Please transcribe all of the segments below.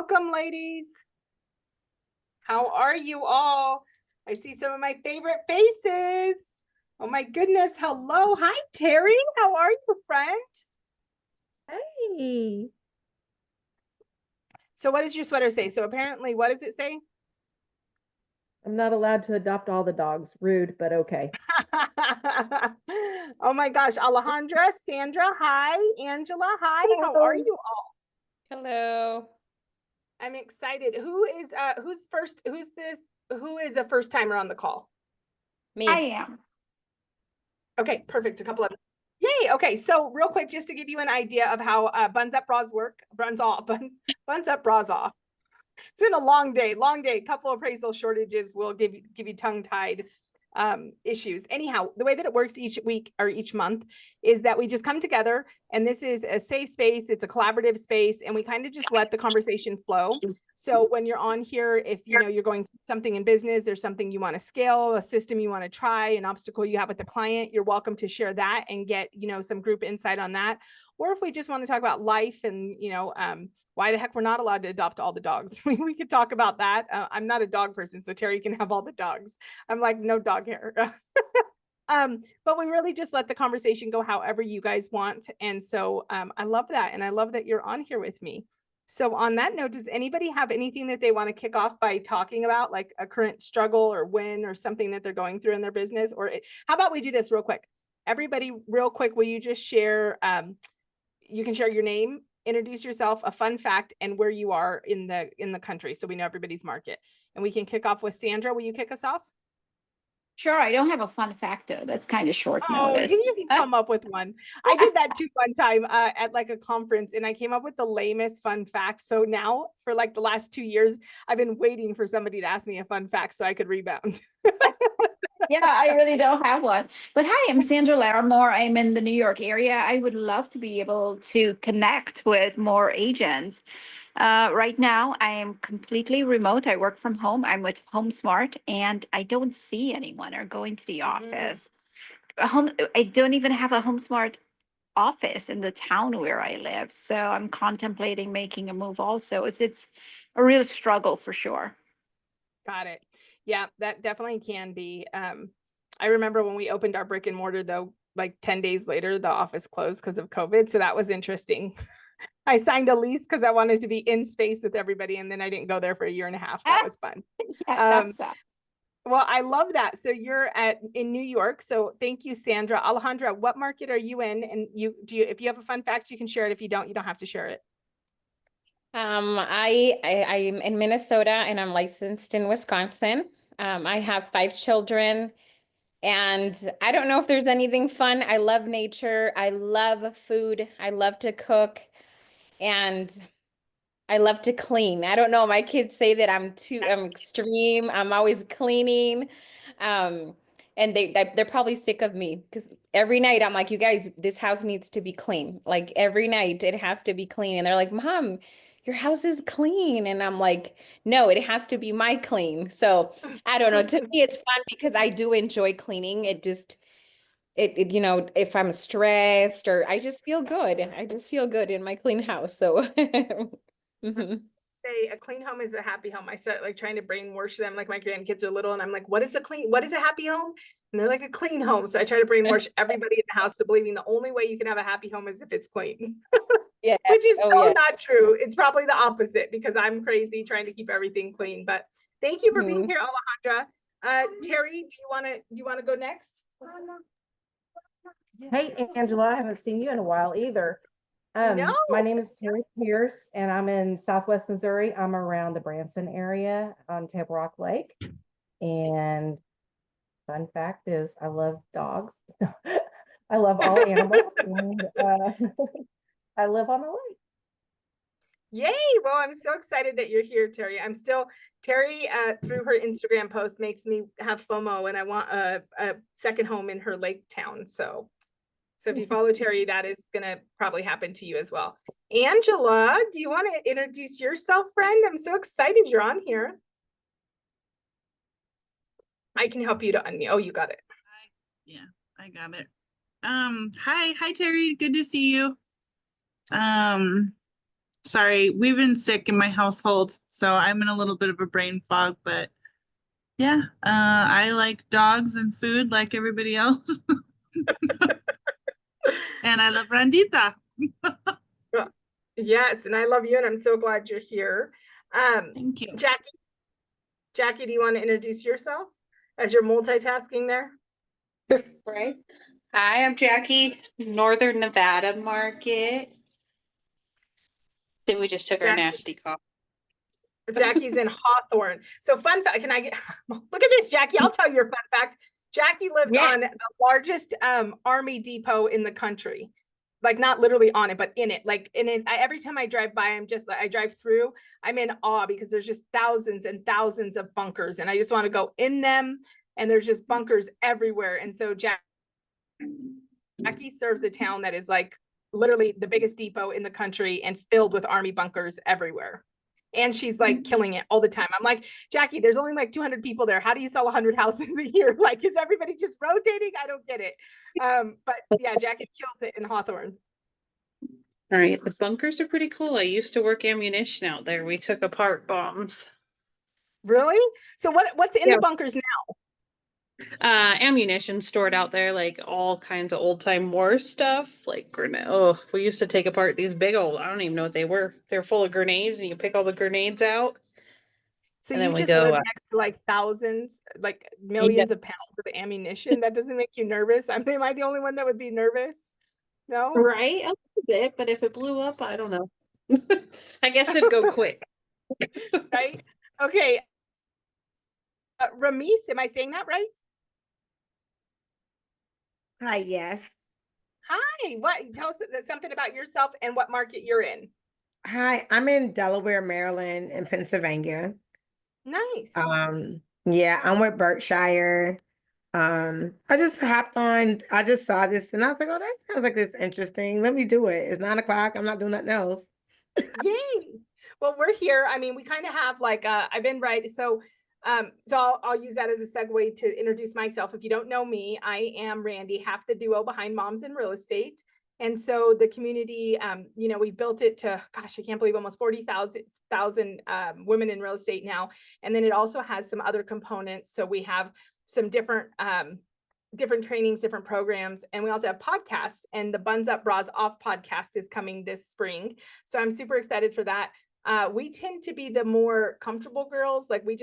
Welcome, ladies. How are you all? I see some of my favorite faces. Oh my goodness. Hello. Hi, Terry. How are you, friend? Hey. So what does your sweater say? So apparently, what does it say? I'm not allowed to adopt all the dogs. Rude, but okay. Oh my gosh. Alejandra, Sandra, hi. Angela, hi. How are Hello. you all? Hello. I'm excited. Who is a first timer on the call? Me. I am. Okay, perfect. A couple of yay. Okay, so real quick, just to give you an idea of how buns up bras work, buns up bras off. It's been a long day. Couple of appraisal shortages will give you tongue tied issues. Anyhow, the way that it works each week or each month is that we just come together, and this is a safe space. It's a collaborative space, and we kind of just let the conversation flow. So when you're on here, if you're going through something in business, there's something you want to scale, a system you want to try, an obstacle you have with the client, you're welcome to share that and get some group insight on that. Or if we just want to talk about life and why the heck we're not allowed to adopt all the dogs, we could talk about that. I'm not a dog person, so Terry can have all the dogs. I'm like, no dog hair. But we really just let the conversation go however you guys want. And so I love that. And I love that you're on here with me. So on that note, does anybody have anything that they want to kick off by talking about, like a current struggle or win or something that they're going through in their business? Or how about we do this real quick? Everybody, real quick, will you just share, you can share your name, introduce yourself, a fun fact, and where you are in the country, so we know everybody's market. And we can kick off with Sandra. Will you kick us off? Sure, I don't have a fun fact though. That's kind of short notice. You can come up with one. I did that too one time at like a conference, and I came up with the lamest fun fact. So now for like the last 2 years, I've been waiting for somebody to ask me a fun fact so I could rebound. Yeah, I really don't have one. But hi, I'm Sandra Larimore. I'm in the New York area. I would love to be able to connect with more agents. Right now, I am completely remote. I work from home. I'm with HomeSmart, and I don't see anyone or going to the office. I don't even have a HomeSmart office in the town where I live. So I'm contemplating making a move also. It's a real struggle for sure. Got it. Yeah, that definitely can be. I remember when we opened our brick and mortar, though, like 10 days later, the office closed because of COVID. So that was interesting. I signed a lease because I wanted to be in space with everybody, and then I didn't go there for a year and a half. That was fun. Yeah, that's Well, I love that. So you're in New York. So thank you, Sandra. Alejandra, what market are you in? And if you have a fun fact, you can share it. If you don't have to share it. I'm in Minnesota and I'm licensed in Wisconsin. I have 5 children, and I don't know if there's anything fun. I love nature. I love food. I love to cook, and I love to clean. I don't know. My kids say that I'm extreme. I'm always cleaning. Um, and they're probably sick of me because every night I'm like, you guys, this house needs to be clean. Like every night it has to be clean. And they're like, Mom, your house is clean. And I'm like, no, it has to be my clean. So I don't know. To me, it's fun because I do enjoy cleaning. If I'm stressed or I just feel good. I just feel good in my clean house. So mhm. Say a clean home is a happy home. I start like trying to brainwash them, like my grandkids are little, and I'm like, what is a happy home? And they're like, a clean home. So I try to brainwash everybody in the house to believing the only way you can have a happy home is if it's clean. Yeah. Which is Oh, yeah. not true. It's probably the opposite because I'm crazy trying to keep everything clean. But thank you for being here, Alejandra. Terry, do you want to go next? Hey, Angela, I haven't seen you in a while either. No. My name is Terry Pierce, and I'm in Southwest Missouri. I'm around the Branson area on Table Rock Lake. And fun fact is, I love dogs. I love all animals, and I live on the lake. Yay. Well, I'm so excited that you're here, Terry. Terry, through her Instagram post makes me have FOMO, and I want a second home in her lake town. So if you follow Terry, that is going to probably happen to you as well. Angela, do you want to introduce yourself, friend? I'm so excited you're on here. I can help you to unmute. Oh, you got it. Yeah, I got it. Hi Terry, good to see you. Sorry, we've been sick in my household, so I'm in a little bit of a brain fog, but yeah, I like dogs and food like everybody else. And I love Randita. Well, yes, and I love you, and I'm so glad you're here. Thank you. Jackie, do you want to introduce yourself as you're multitasking there? Right. Hi, I'm Jackie, Northern Nevada market. Then we just took our Jackie. nasty cough. Jackie's in Hawthorne. So fun fact, can I get, look at this, Jackie, I'll tell you a fun fact. Jackie lives Yeah. on the largest army depot in the country. Like not literally on it, but in it. Like in it, every time I drive by, I drive through, I'm in awe because there's just thousands and thousands of bunkers and I just want to go in them and there's just bunkers everywhere. And so Jackie serves a town that is like literally the biggest depot in the country and filled with army bunkers everywhere. And she's like killing it all the time. I'm like, Jackie, there's only like 200 people there. How do you sell 100 houses a year? Like, is everybody just rotating? I don't get it. But yeah, Jackie kills it in Hawthorne. All right, the bunkers are pretty cool. I used to work ammunition out there. We took apart bombs. Really? So what's in Yeah. the bunkers now? Ammunition stored out there, like all kinds of old time war stuff, like grenade. Oh, we used to take apart these big old, I don't even know what they were. They're full of grenades and you pick all the grenades out. So And you then we just go, live next to like thousands, like millions of pounds of ammunition. That doesn't make you nervous. Am I the only one that would be nervous? No? right, a little bit, but if it blew up, I don't know. I guess it'd go quick. Right? Okay. Ramis, am I saying that right? Hi, yes. Hi, tell us something about yourself and what market you're in. Hi, I'm in Delaware, Maryland, and Pennsylvania. Nice. Yeah, I'm with Berkshire. I just hopped on, I just saw this and I was like, oh, that sounds like this interesting. Let me do it. It's 9 o'clock. I'm not doing nothing else. Yay. Well, we're here. I mean, we kind of have like I've been right. So I'll use that as a segue to introduce myself. If you don't know me, I am Randy, half the duo behind Moms in Real Estate. And so the community, we built it to, gosh, I can't believe almost 40,000 women in real estate now. And then it also has some other components. So we have some different trainings, different programs, and we also have podcasts. And the Buns Up Bras Off podcast is coming this spring. So I'm super excited for that. We tend to be the more comfortable girls. Like we're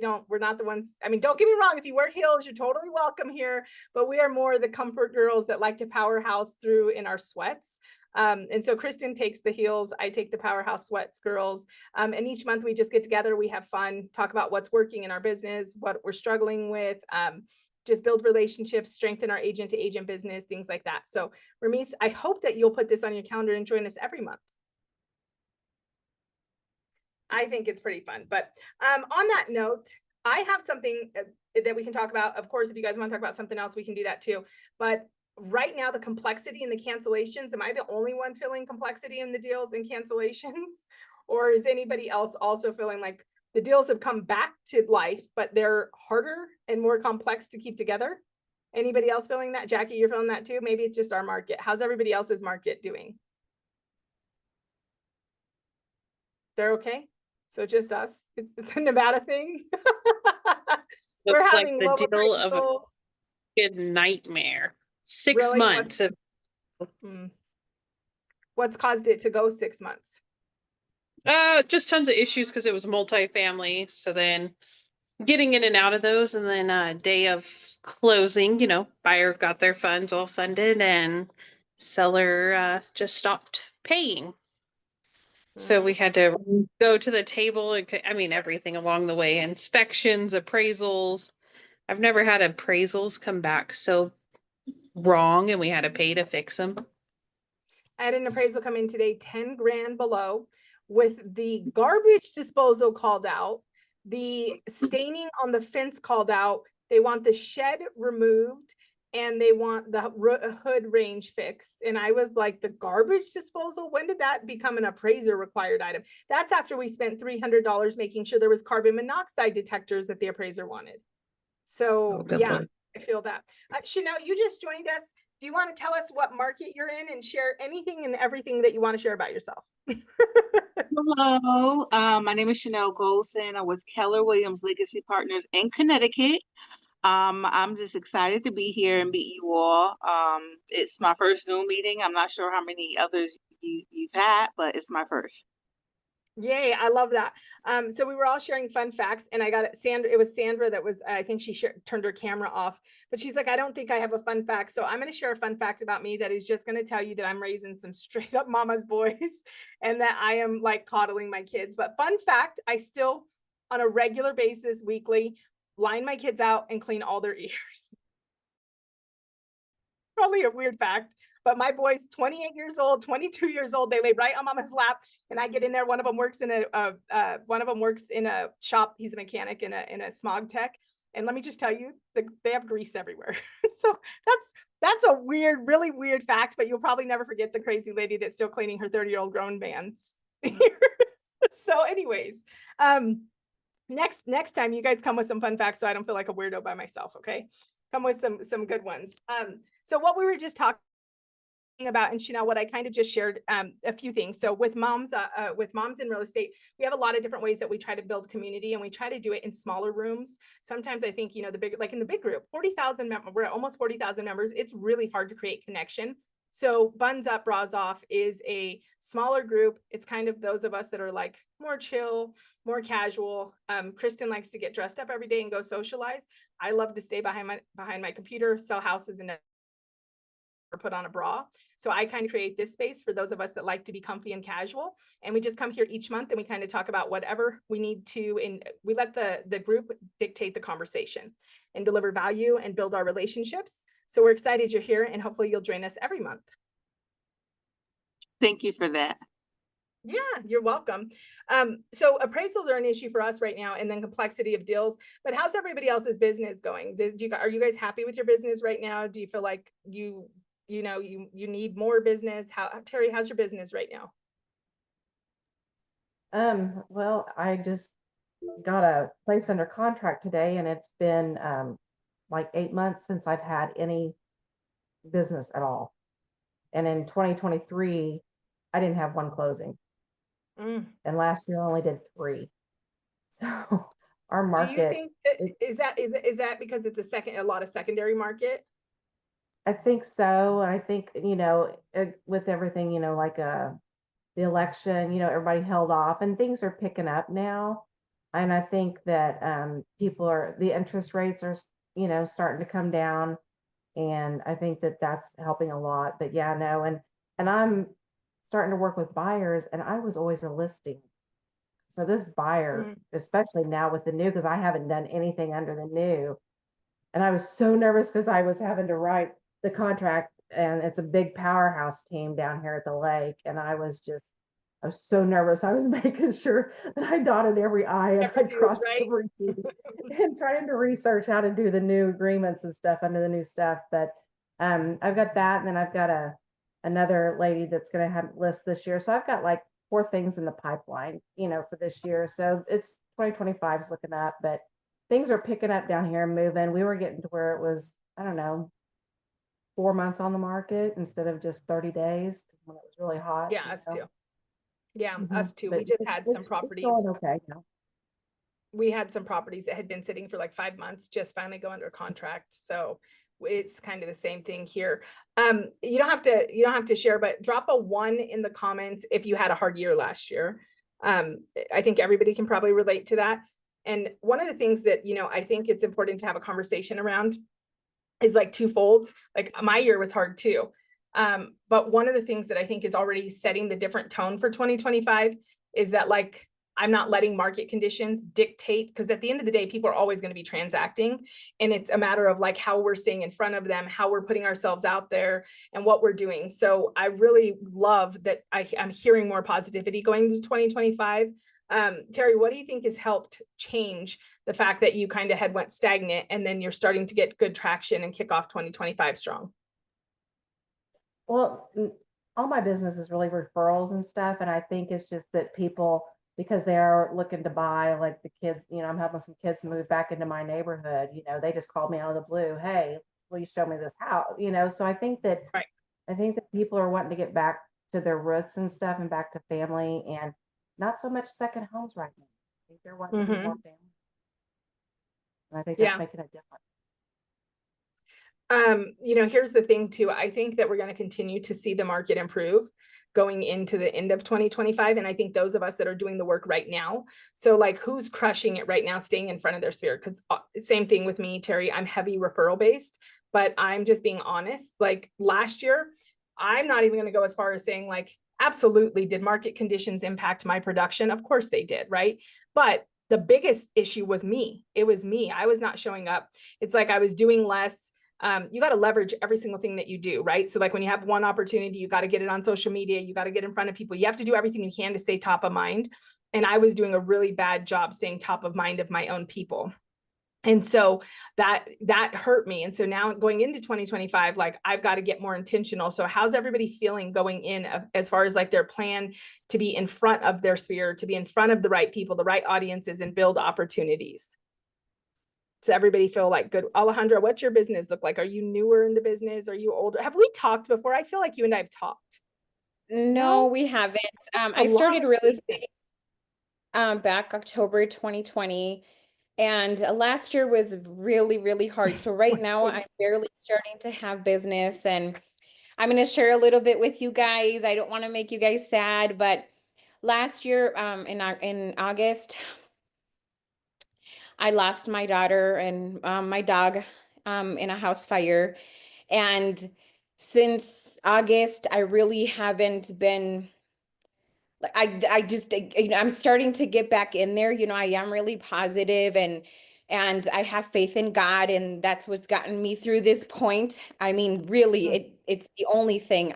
not the ones, I mean, don't get me wrong. If you wear heels, you're totally welcome here, but we are more the comfort girls that like to powerhouse through in our sweats. And so Kristen takes the heels, I take the powerhouse sweats girls. And each month we just get together, we have fun, talk about what's working in our business, what we're struggling with, just build relationships, strengthen our agent to agent business, things like that. So Ramis, I hope that you'll put this on your calendar and join us every month. I think it's pretty fun. But on that note, I have something that we can talk about. Of course, if you guys want to talk about something else, we can do that too. But right now, the complexity and the cancellations, am I the only one feeling complexity in the deals and cancellations? Or is anybody else also feeling like the deals have come back to life, but they're harder and more complex to keep together? Anybody else feeling that? Jackie, you're feeling that too? Maybe it's just our market. How's everybody else's market doing? They're okay? So just us. It's a Nevada thing. We're Looks like having the low deal of a appraisals. good nightmare. 6 Really? months of What's caused it to go 6 months? just tons of issues because it was multifamily. So then getting in and out of those, and then day of closing, buyer got their funds all funded and seller just stopped paying. So we had to go to the table and everything along the way, inspections, appraisals. I've never had appraisals come back so wrong and we had to pay to fix them. I had an appraisal come in today, 10 grand below, with the garbage disposal called out, the staining on the fence called out. They want the shed removed and they want the hood range fixed. And I was like, the garbage disposal, when did that become an appraiser required item? That's after we spent $300 making sure there was carbon monoxide detectors that the appraiser wanted. So yeah, I feel that. Chanel, you just joined us. do you want to tell us what market you're in and share anything and everything that you want to share about yourself? Hello, my name is Chanel Goldson. I'm with Keller Williams Legacy Partners in Connecticut. I'm just excited to be here and meet you all. It's my first Zoom meeting. I'm not sure how many others you've had, but it's my first. Yay, I love that. So we were all sharing fun facts, and I got it. Sandra, it was Sandra that was, I think she turned her camera off, but she's like, I don't think I have a fun fact. So I'm going to share a fun fact about me that is just going to tell you that I'm raising some straight up mama's boys and that I am like coddling my kids. But fun fact, I still on a regular basis, weekly, line my kids out and clean all their ears. Probably a weird fact, but my boys, 28 years old, 22 years old, they lay right on mama's lap, and I get in there. One of them works in a shop. He's a mechanic in a smog tech, and let me just tell you, they have grease everywhere. So that's a weird, really weird fact, but you'll probably never forget the crazy lady that's still cleaning her 30-year-old grown man's ears. So, anyways, next time you guys come with some fun facts, so I don't feel like a weirdo by myself. Okay, come with some good ones. So what we were just talking about, and Chanel, what I kind of just shared a few things. So with moms in real estate, we have a lot of different ways that we try to build community, and we try to do it in smaller rooms. Sometimes I think, the big, like in the big group, 40,000 members, we're at almost 40,000 members. It's really hard to create connection. So Buns Up, Bras Off is a smaller group. It's kind of those of us that are like more chill, more casual. Kristen likes to get dressed up every day and go socialize. I love to stay behind my computer, sell houses, and or put on a bra. So I kind of create this space for those of us that like to be comfy and casual. And we just come here each month and we kind of talk about whatever we need to, and we let the group dictate the conversation and deliver value and build our relationships. So we're excited you're here, and hopefully you'll join us every month. Thank you for that. Yeah, you're welcome. So appraisals are an issue for us right now, and then complexity of deals. But how's everybody else's business going? Are you guys happy with your business right now? Do you feel like you need more business? Terry, how's your business right now? Well, I just got a place under contract today, and it's been like 8 months since I've had any business at all. And in 2023, I didn't have one closing. And last year I only did 3. So our market. Do you think is that because it's a lot of secondary market? I think so. I think, with everything, like the election, everybody held off, and things are picking up now. And I think that the interest rates are, starting to come down. And I think that that's helping a lot. But yeah, no. And I'm starting to work with buyers, and I was always a listing. So this buyer, especially now with the new, because I haven't done anything under the new. And I was so nervous because I was having to write the contract, and it's a big powerhouse team down here at the lake. And I was so nervous. I was making sure that I dotted every I and I crossed every T and trying to research how to do the new agreements and stuff under the new stuff. But I've got that, and then I've got another lady that's going to have list this year. So I've got like 4 things in the pipeline, for this year. So it's 2025 is looking up, but things are picking up down here and moving. We were getting to where it was, I don't know, 4 months on the market instead of just 30 days when it was really hot. Yeah, us too. Yeah, us too. But we just had some properties. It's going okay now. We had some properties that had been sitting for like 5 months, just finally go under contract. So it's kind of the same thing here. You don't have to share, but drop a 1 in the comments if you had a hard year last year. I think everybody can probably relate to that. And one of the things that, I think it's important to have a conversation around is like twofold. Like my year was hard too. But one of the things that I think is already setting the different tone for 2025 is that like, I'm not letting market conditions dictate, because at the end of the day, people are always going to be transacting. And it's a matter of like how we're staying in front of them, how we're putting ourselves out there, and what we're doing. So I really love that I'm hearing more positivity going into 2025. Terry, what do you think has helped change the fact that you kind of had went stagnant and then you're starting to get good traction and kick off 2025 strong? Well, all my business is really referrals and stuff. And I think it's just that people, because they are looking to buy, like the kids, I'm having some kids move back into my neighborhood, they just called me out of the blue. Hey, will you show me this house? So I think that Right. people are wanting to get back to their roots and stuff and back to family and not so much second homes right now. I think they're wanting to be more family. And I think that's Yeah. making a difference. Here's the thing too. I think that we're going to continue to see the market improve going into the end of 2025. And I think those of us that are doing the work right now, so like who's crushing it right now, staying in front of their sphere, because same thing with me, Terry, I'm heavy referral based, but I'm just being honest. Like last year, I'm not even going to go as far as saying like, absolutely, did market conditions impact my production? Of course they did, right? But the biggest issue was me. It was me. I was not showing up. It's like I was doing less. You got to leverage every single thing that you do, right? So like when you have one opportunity, you got to get it on social media, you got to get in front of people. You have to do everything you can to stay top of mind. And I was doing a really bad job staying top of mind of my own people. And so that hurt me. And so now going into 2025, like I've got to get more intentional. So how's everybody feeling going in as far as like their plan to be in front of their sphere, to be in front of the right people, the right audiences, and build opportunities? Does everybody feel like good? Alejandra, what's your business look like? Are you newer in the business? Are you older? Have we talked before? I feel like you and I have talked. No, we haven't. I started real estate back October 2020. And last year was really, really hard. So right now I'm barely starting to have business, and I'm going to share a little bit with you guys. I don't want to make you guys sad, but last year in August, I lost my daughter and my dog in a house fire. And since August, I really haven't been like I just I'm starting to get back in there. I am really positive and I have faith in God, and that's what's gotten me through this point. I mean, really, it's the only thing.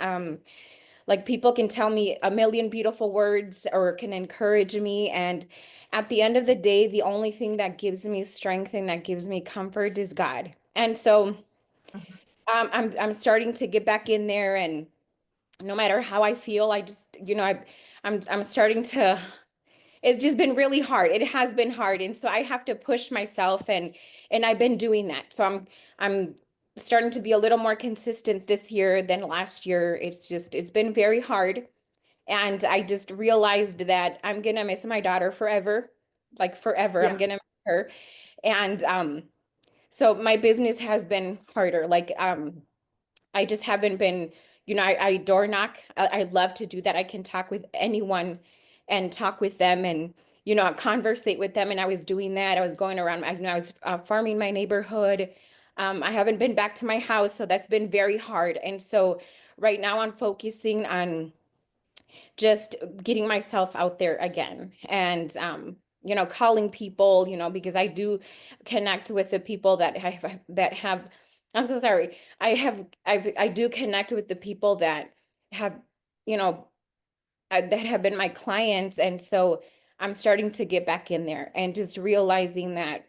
Like people can tell me a million beautiful words or can encourage me, and at the end of the day, the only thing that gives me strength and that gives me comfort is God. And so I'm starting to get back in there, and no matter how I feel, I just, I'm starting to, it's just been really hard. It has been hard. And so I have to push myself, and I've been doing that. So I'm starting to be a little more consistent this year than last year. It's been very hard. And I just realized that I'm gonna miss my daughter forever. Like forever. I'm gonna miss her. And so my business has been harder. Like I just haven't been, I door knock. I love to do that. I can talk with anyone and talk with them and, conversate with them. And I was doing that. I was going around, I was farming my neighborhood. I haven't been back to my house, so that's been very hard. And so right now I'm focusing on just getting myself out there again and, calling people, because I do connect with the people that have, I'm so sorry. I do connect with the people that have, you know, that have been my clients. And so I'm starting to get back in there and just realizing that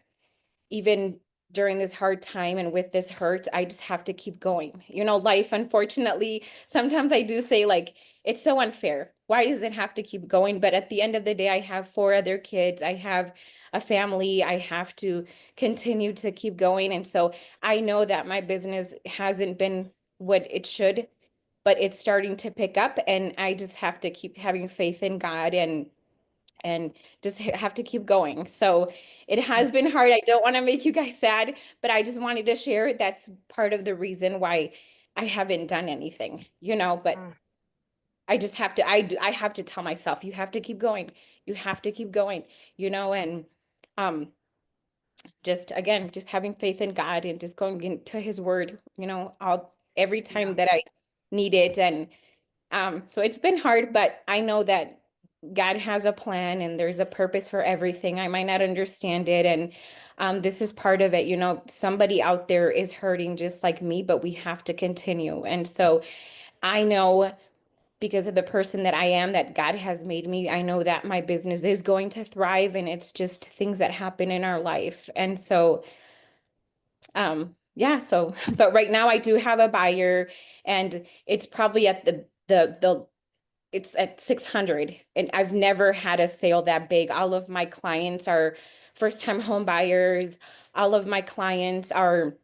even during this hard time and with this hurt, I just have to keep going. Life, unfortunately, sometimes I do say like, it's so unfair. Why does it have to keep going? But at the end of the day, I have 4 other kids. I have a family. I have to continue to keep going. And so I know that my business hasn't been what it should, but it's starting to pick up, and I just have to keep having faith in God and just have to keep going. So it has been hard. I don't want to make you guys sad, but I just wanted to share that's part of the reason why I haven't done anything, but I just have to, I have to tell myself, you have to keep going. You have to keep going, and just again, just having faith in God and just going into his word, every time that I need it. And so it's been hard, but I know that God has a plan and there's a purpose for everything. I might not understand it. And this is part of it. Somebody out there is hurting just like me, but we have to continue. And so I know because of the person that I am, that God has made me, I know that my business is going to thrive, and it's just things that happen in our life. And so, yeah, so, but right now I do have a buyer, and it's probably at it's at 600, and I've never had a sale that big. All of my clients are first time home buyers. All of my clients are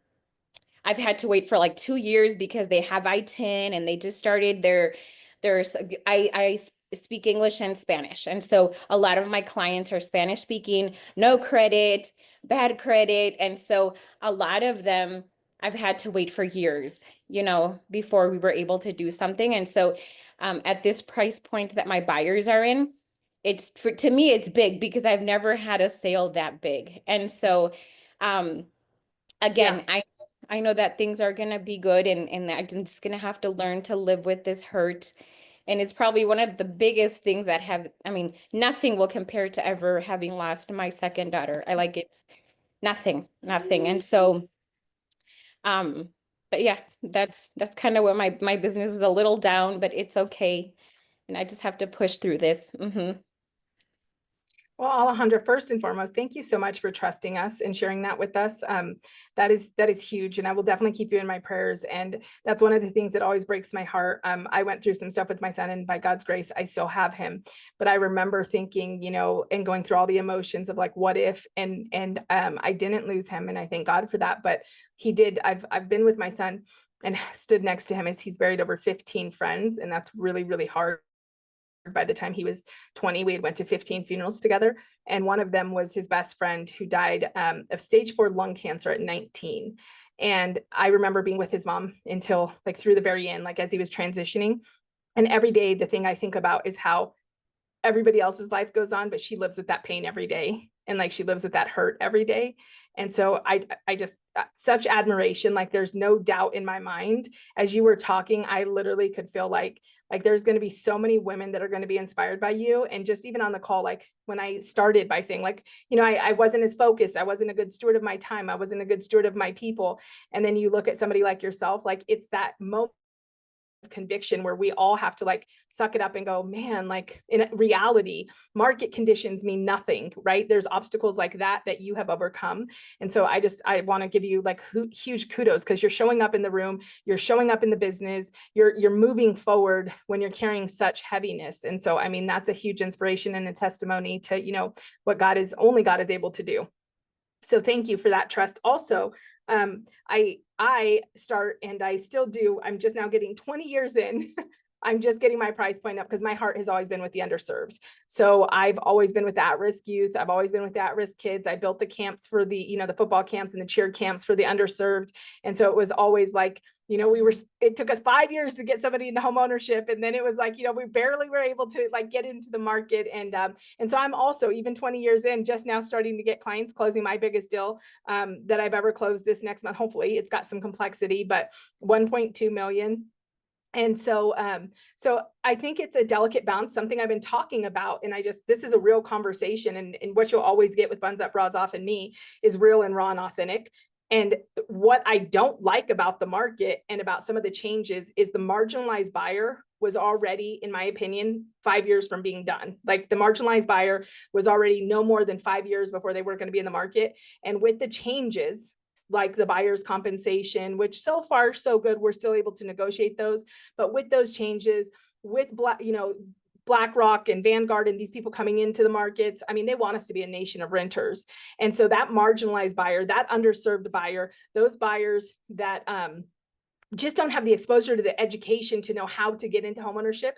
I've had to wait for like 2 years because they have I-10 and they just started their I speak English and Spanish. And so a lot of my clients are Spanish speaking, no credit, bad credit. And so a lot of them I've had to wait for years, you know, before we were able to do something. And so at this price point that my buyers are in, to me, it's big because I've never had a sale that big. And so again, I know that things are gonna be good and I'm just gonna have to learn to live with this hurt. And it's probably one of the biggest things that I mean, nothing will compare to ever having lost my second daughter. It's nothing. And so, but yeah, that's kind of where my business is a little down, but it's okay. And I just have to push through this. Well, Alejandra, first and foremost, thank you so much for trusting us and sharing that with us. That is huge, and I will definitely keep you in my prayers. And that's one of the things that always breaks my heart. I went through some stuff with my son, and by God's grace, I still have him. But I remember thinking, you know, and going through all the emotions of like, what if? And I didn't lose him, and I thank God for that. But he did. I've been with my son and stood next to him as he's buried over 15 friends, and that's really, really hard. By the time he was 20, we had went to 15 funerals together. And one of them was his best friend who died of stage 4 lung cancer at 19. And I remember being with his mom until like through the very end, like as he was transitioning. And every day, the thing I think about is how everybody else's life goes on, but she lives with that pain every day. And like she lives with that hurt every day. And so I just such admiration, like there's no doubt in my mind. As you were talking, I literally could feel like there's going to be so many women that are going to be inspired by you. And just even on the call, like when I started by saying like, you know, I wasn't as focused. I wasn't a good steward of my time. I wasn't a good steward of my people. And then you look at somebody like yourself, like it's that moment conviction where we all have to like suck it up and go, man, like in reality, market conditions mean nothing, right? There's obstacles like that you have overcome. And so I want to give you like huge kudos because you're showing up in the room, you're showing up in the business, you're moving forward when you're carrying such heaviness. And so, I mean, that's a huge inspiration and a testimony to, you know, what only God is able to do. So thank you for that trust. Also, I start and I still do. I'm just now getting 20 years in. I'm just getting my price point up because my heart has always been with the underserved. So I've always been with the at-risk youth. I've always been with the at-risk kids. I built the camps for the, you know, the football camps and the cheer camps for the underserved. And so it was always like, you know, it took us 5 years to get somebody into home ownership. And then it was like, you know, we barely were able to like get into the market. And so I'm also even 20 years in, just now starting to get clients, closing my biggest deal that I've ever closed this next month. Hopefully it's got some complexity, but 1.2 million. And so, so I think it's a delicate balance, something I've been talking about. And this is a real conversation. And what you'll always get with Buns Up, Bras Off and me is real and raw and authentic. And what I don't like about the market and about some of the changes is the marginalized buyer was already, in my opinion, 5 years from being done. Like the marginalized buyer was already no more than 5 years before they were going to be in the market. And with the changes, like the buyer's compensation, which so far so good, we're still able to negotiate those. But with those changes, with BlackRock and Vanguard and these people coming into the markets, I mean, they want us to be a nation of renters. And so that marginalized buyer, that underserved buyer, those buyers that just don't have the exposure to the education to know how to get into homeownership,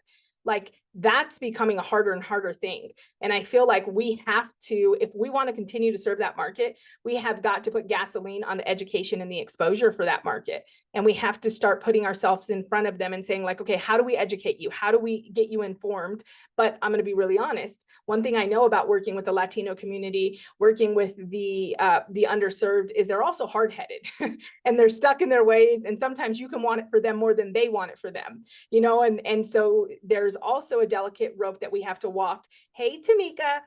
like that's becoming a harder and harder thing. And I feel like we have to, if we want to continue to serve that market, we have got to put gasoline on the education and the exposure for that market. And we have to start putting ourselves in front of them and saying like, okay, how do we educate you? How do we get you informed? But I'm going to be really honest. One thing I know about working with the Latino community, working with the underserved is they're also hard-headed and they're stuck in their ways. And sometimes you can want it for them more than they want it for them, you know? And so there's also a delicate rope that we have to walk. Hey, Tamika.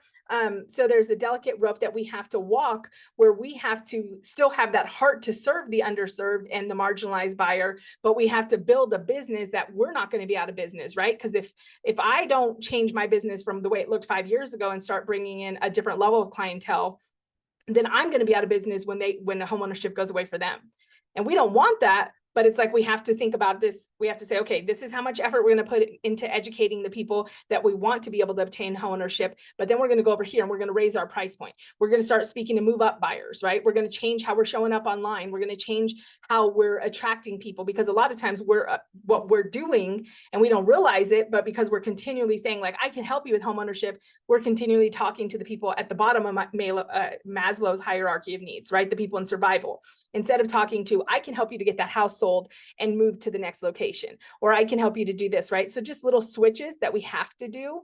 So there's a delicate rope that we have to walk where we have to still have that heart to serve the underserved and the marginalized buyer, but we have to build a business that we're not going to be out of business, right? Because if I don't change my business from the way it looked 5 years ago and start bringing in a different level of clientele, then I'm going to be out of business when the homeownership goes away for them. And we don't want that. but it's like, we have to think about this. We have to say, okay, this is how much effort we're going to put into educating the people that we want to be able to obtain homeownership. But then we're going to go over here and we're going to raise our price point. We're going to start speaking to move up buyers, right? We're going to change how we're showing up online. We're going to change how we're attracting people, because a lot of times what we're doing, and we don't realize it, but because we're continually saying like, I can help you with homeownership, we're continually talking to the people at the bottom of Maslow's hierarchy of needs, right? The people in survival, instead of talking to, I can help you to get that house sold and move to the next location, or I can help you to do this, right? So just little switches that we have to do.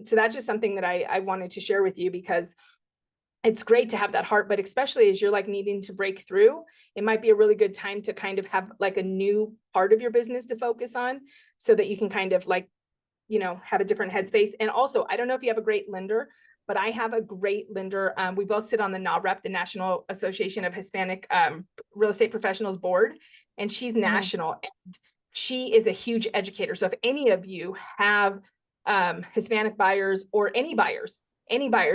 So that's just something that I wanted to share with you, because it's great to have that heart, but especially as you're like needing to break through, it might be a really good time to kind of have like a new part of your business to focus on, so that you can kind of like, you know, have a different headspace. And also, I don't know if you have a great lender, but I have a great lender. We both sit on the NAHREP, the National Association of Hispanic Real Estate Professionals board, and she's national, and she is a huge educator. So if any of you have Hispanic buyers, or any buyers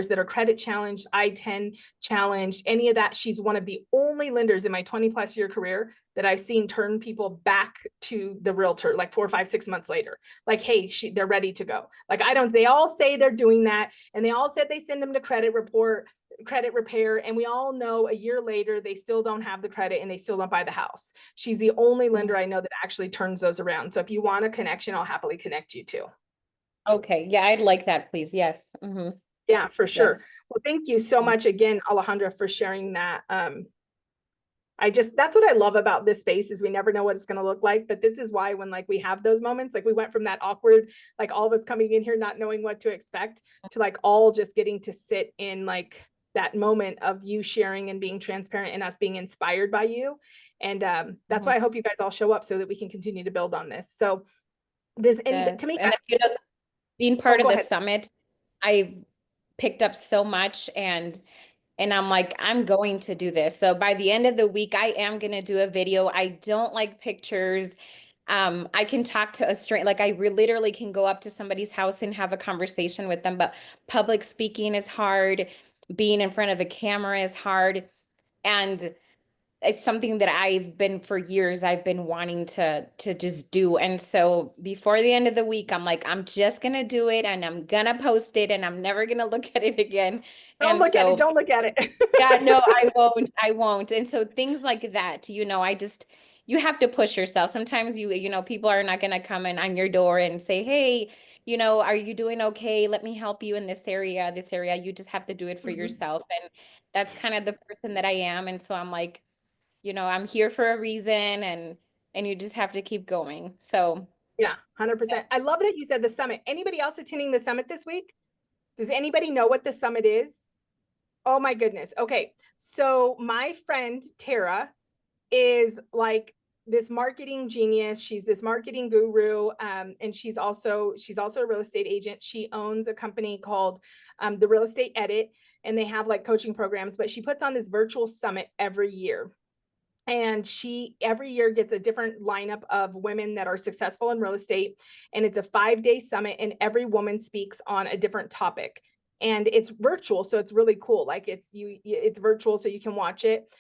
that are credit challenged, I-10 challenged, any of that, she's one of the only lenders in my 20+ year career that I've seen turn people back to the realtor like 4, 5, 6 months later. Like, hey, they're ready to go. Like, they all say they're doing that, and they all said they send them to credit repair, and we all know a year later they still don't have the credit and they still don't buy the house. She's the only lender I know that actually turns those around. So if you want a connection, I'll happily connect you to. Okay. Yeah, I'd like that, please. Yes. Yeah, for sure. Yes. Well, thank you so much again, Alejandra, for sharing that. That's what I love about this space, is we never know what it's going to look like, but this is why when like we have those moments, like we went from that awkward, like all of us coming in here, not knowing what to expect, to like all just getting to sit in like that moment of you sharing and being transparent and us being inspired by you. And that's why I hope you guys all show up, so that we can continue to build on this. So does anybody, Yes. Tamika, And then, you know, being part of go the ahead. summit, I picked up so much, and I'm like, I'm going to do this. So by the end of the week, I am going to do a video. I don't like pictures. I can talk to a stranger, like literally can go up to somebody's house and have a conversation with them, but public speaking is hard. Being in front of a camera is hard. And it's something that I've been for years, I've been wanting to just do. And so before the end of the week, I'm like, I'm just gonna do it, and I'm gonna post it, and I'm never gonna look at it again. Don't look at it. Don't look at it. Yeah, no, I won't. And so things like that, you know, you have to push yourself. Sometimes you know, people are not gonna come in on your door and say, hey, you know, are you doing okay? Let me help you in this area, this area. You just have to do it for yourself. And that's kind of the person that I am. And so I'm like, you know, I'm here for a reason, and you just have to keep going. So Yeah, 100%. I love that you said the summit. Anybody else attending the summit this week? Does anybody know what the summit is? Oh my goodness. Okay. So my friend Tara is like this marketing genius. She's this marketing guru. And she's also a real estate agent. She owns a company called The Real Estate Edit, and they have like coaching programs, but she puts on this virtual summit every year. And she every year gets a different lineup of women that are successful in real estate. And it's a 5-day summit, and every woman speaks on a different topic. And it's virtual, so it's really cool. Like it's virtual, so you can watch it.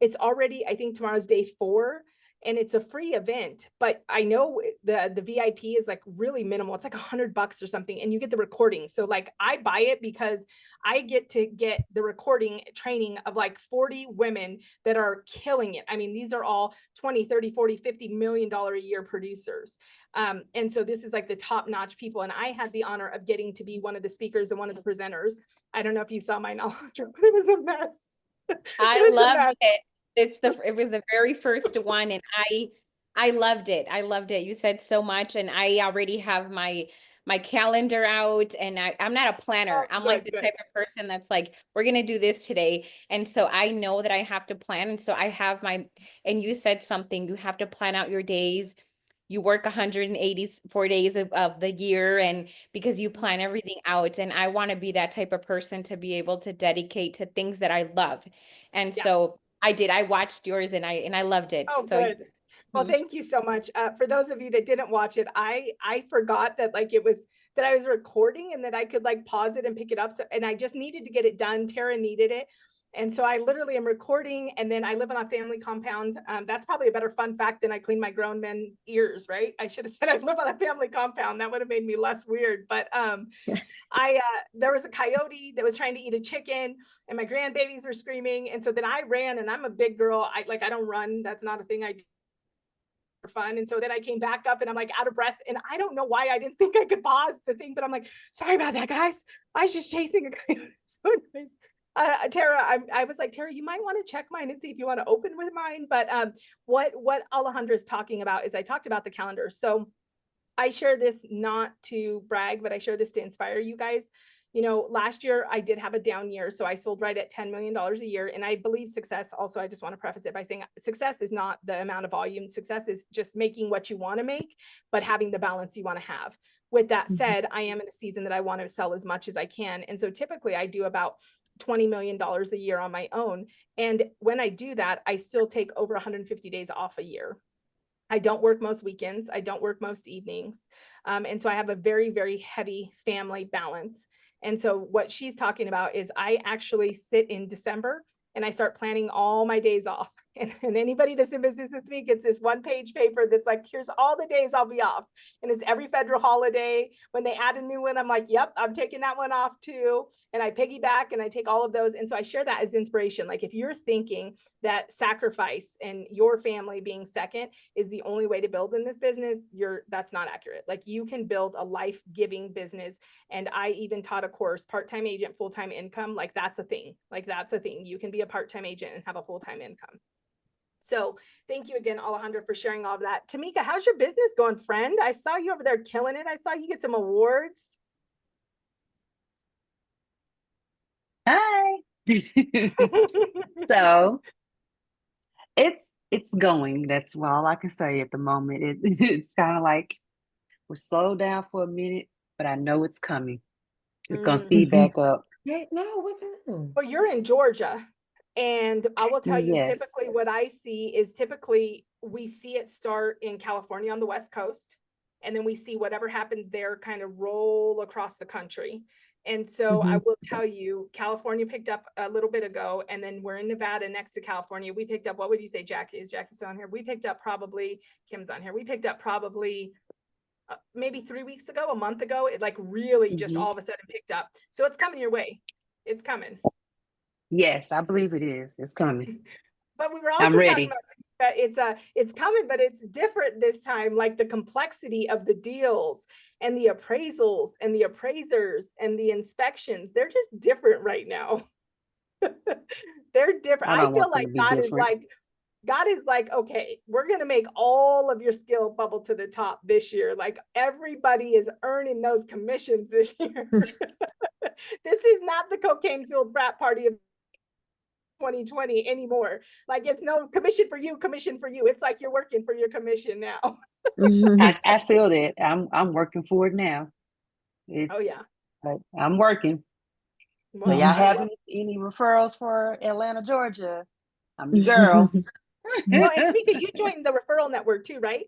It's already, I think tomorrow's day 4, and it's a free event, but I know the VIP is like really minimal. It's like $100 or something, and you get the recording. So like I buy it because I get to get the recording training of like 40 women that are killing it. I mean, these are all 20, 30, 40, $50 million a year producers. And so this is like the top-notch people. And I had the honor of getting to be one of the speakers and one of the presenters. I don't know if you saw my knowledge, but it was a mess. I loved it. It was the very first one, and I loved it. I loved it. You said so much, and I already have my calendar out, and I'm not a planner. I'm like the type of person that's like, we're gonna do this today. And so I know that I have to plan. And so I have and you said something, you have to plan out your days. You work 184 days of the year, and because you plan everything out. And I want to be that type of person to be able to dedicate to things that I love. And so I watched yours, and I loved it. Oh, so good. Well, thank you so much. For those of you that didn't watch it, I forgot that like that I was recording, and that I could like pause it and pick it up. So, and I just needed to get it done. Tara needed it. And so I literally am recording, and then I live on a family compound. That's probably a better fun fact than I clean my grown men ears, right? I should have said I live on a family compound. That would have made me less weird. But there was a coyote that was trying to eat a chicken, and my grandbabies were screaming. And so then I ran, and I'm a big girl. I don't run. That's not a thing I do for fun. And so then I came back up, and I'm like out of breath. And I don't know why I didn't think I could pause the thing, but I'm like, sorry about that, guys. I was just chasing a coyote. Tara, I was like, Tara, you might want to check mine and see if you want to open with mine. But what Alejandra is talking about is I talked about the calendar. So I share this not to brag, but I share this to inspire you guys. You know, last year I did have a down year. So I sold right at $10 million a year. And I believe success also, I just want to preface it by saying success is not the amount of volume. Success is just making what you want to make, but having the balance you want to have. With that said, I am in a season that I want to sell as much as I can. And so typically I do about $20 million a year on my own. And when I do that, I still take over 150 days off a year. I don't work most weekends. I don't work most evenings. And so I have a very, very heavy family balance. And so what she's talking about is I actually sit in December and I start planning all my days off. And anybody that's in business with me gets this 1-page paper that's like, here's all the days I'll be off. And it's every federal holiday. When they add a new one, I'm like, yep, I'm taking that one off too. And I piggyback and I take all of those. And so I share that as inspiration. Like if you're thinking that sacrifice and your family being second is the only way to build in this business, that's not accurate. Like you can build a life-giving business. And I even taught a course, part-time agent, full-time income. Like that's a thing. Like that's a thing. You can be a part-time agent and have a full-time income. So thank you again, Alejandra, for sharing all of that. Tamika, how's your business going, friend? I saw you over there killing it. I saw you get some awards. Hi. So it's going. That's all I can say at the moment. It's kind of like we're slowed down for a minute, but I know it's coming. It's gonna speed back up. Hey, no, what's that? Well, you're in Georgia. And I will tell you, Yes. typically what I see is typically we see it start in California on the West Coast. And then we see whatever happens there kind of roll across the country. And so I will tell you, California picked up a little bit ago, and then we're in Nevada next to California. We picked up, what would you say, Jackie? Is Jackie still on here? We picked up probably, Kim's on here. We picked up probably maybe 3 weeks ago, a month ago. It like really just all of a sudden picked up. So it's coming your way. It's coming. Yes, I believe it is. It's coming. But we were I'm also ready. talking about it's coming, but it's different this time. Like the complexity of the deals and the appraisals and the appraisers and the inspections, they're just different right now. They're different. I feel like God is like, okay, we're going to make all of your skill bubble to the top this year. Like everybody is earning those commissions this year. This is not the cocaine fueled frat party of 2020 anymore. Like it's no commission for you. It's like you're working for your commission now. I feel that. I'm working for it now. Oh yeah. But I'm working. So Well, y'all have any referrals for Atlanta, Georgia? I'm your girl. Well, and Tamika, you joined the referral network too, right?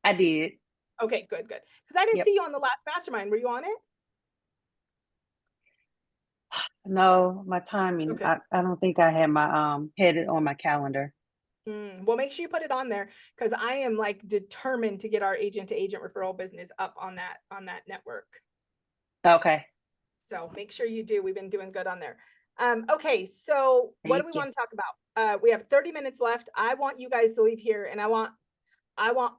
I did. Okay, good. Because I didn't see you on the last mastermind. Were you on it? No, my timing. Okay. I don't think I had my headed on my calendar. Well, make sure you put it on there because I am like determined to get our agent to agent referral business up on that network. Okay. So make sure you do. We've been doing good on there. Okay, so what do we want to talk about? We have 30 minutes left. I want you guys to leave here, and I want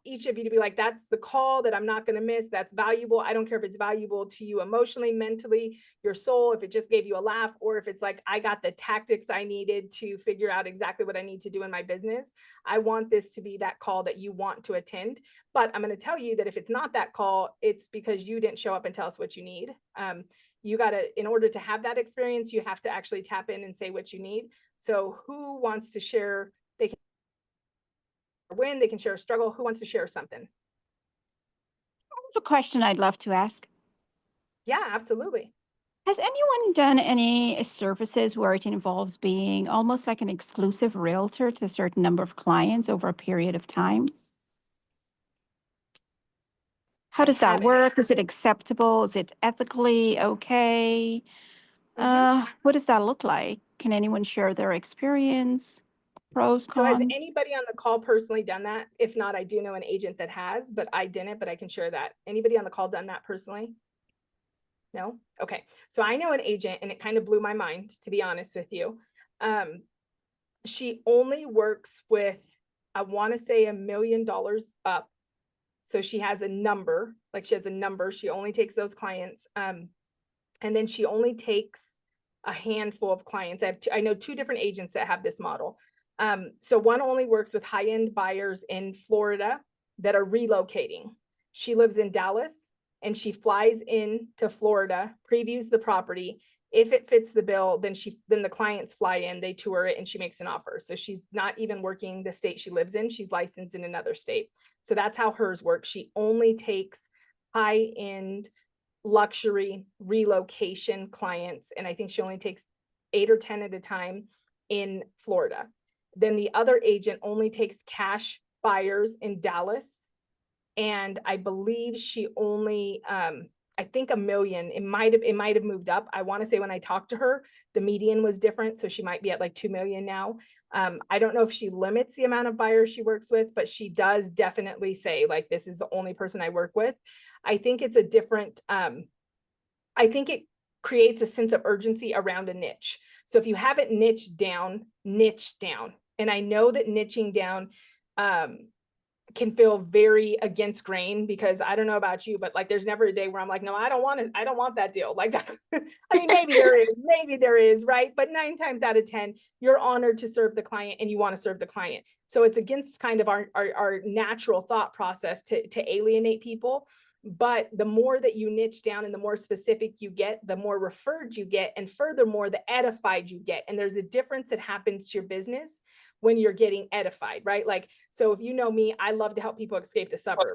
each of you to be like, that's the call that I'm not going to miss. That's valuable. I don't care if it's valuable to you emotionally, mentally, your soul, if it just gave you a laugh, or if it's like, I got the tactics I needed to figure out exactly what I need to do in my business. I want this to be that call that you want to attend. But I'm going to tell you that if it's not that call, it's because you didn't show up and tell us what you need. You got to, in order to have that experience, you have to actually tap in and say what you need. So who wants to share? They can win, they can share a struggle. Who wants to share something? That's a question I'd love to ask. Yeah, absolutely. Has anyone done any services where it involves being almost like an exclusive realtor to a certain number of clients over a period of time? How does that work? Is it acceptable? Is it ethically okay? What does that look like? Can anyone share their experience, pros, So has cons? anybody on the call personally done that? If not, I do know an agent that has, but I didn't, but I can share that. Anybody on the call done that personally? No? Okay. So I know an agent and it kind of blew my mind, to be honest with you. She only works with, I want to say $1 million up. So she has a number, like she has a number. She only takes those clients. And then she only takes a handful of clients. I know two different agents that have this model. So one only works with high-end buyers in Florida that are relocating. She lives in Dallas and she flies in to Florida, previews the property. If it fits the bill, then the clients fly in, they tour it, and she makes an offer. So she's not even working the state she lives in. She's licensed in another state. So that's how hers works. She only takes high-end luxury relocation clients. And I think she only takes 8 or 10 at a time in Florida. Then the other agent only takes cash buyers in Dallas. And I believe she only, I think $1 million, it might have moved up. I want to say when I talked to her, the median was different. So she might be at like 2 million now. I don't know if she limits the amount of buyers she works with, but she does definitely say like, this is the only person I work with. I think it's a different, I think it creates a sense of urgency around a niche. So if you have it niche down. And I know that niching down, can feel very against grain, because I don't know about you, but like there's never a day where I'm like, no, I don't want that deal. Like that. I mean, maybe there is, right? But 9 times out of 10, you're honored to serve the client and you want to serve the client. So it's against kind of our natural thought process to alienate people. But the more that you niche down and the more specific you get, the more referred you get, and furthermore, the edified you get. And there's a difference that happens to your business when you're getting edified, right? Like, so if you know me, I love to help people escape the suburbs.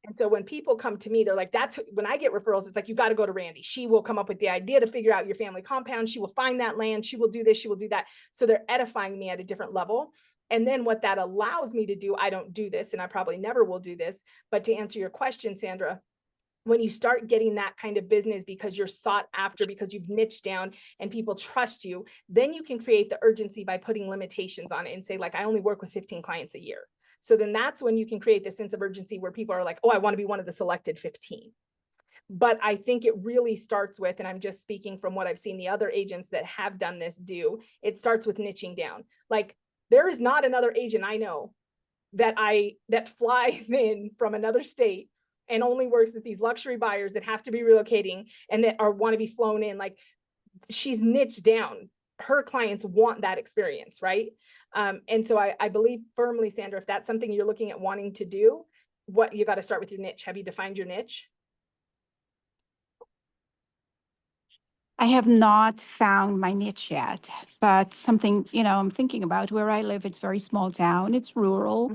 And so when people come to me, they're like, when I get referrals, it's like, you got to go to Randy. She will come up with the idea to figure out your family compound. She will find that land. She will do this. She will do that. So they're edifying me at a different level. And then what that allows me to do, I don't do this, and I probably never will do this, but to answer your question, Sandra, when you start getting that kind of business because you're sought after, because you've niched down and people trust you, then you can create the urgency by putting limitations on it and say, like, I only work with 15 clients a year. So then that's when you can create the sense of urgency where people are like, oh, I want to be one of the selected 15. But I think it really starts with, and I'm just speaking from what I've seen the other agents that have done this do, it starts with niching down. Like, there is not another agent I know that flies in from another state and only works with these luxury buyers that have to be relocating and that want to be flown in. Like, she's niched down. Her clients want that experience, right? And so I believe firmly, Sandra, if that's something you're looking at wanting to do, you got to start with your niche. Have you defined your niche? I have not found my niche yet, but something, I'm thinking about where I live. It's very small town, it's rural,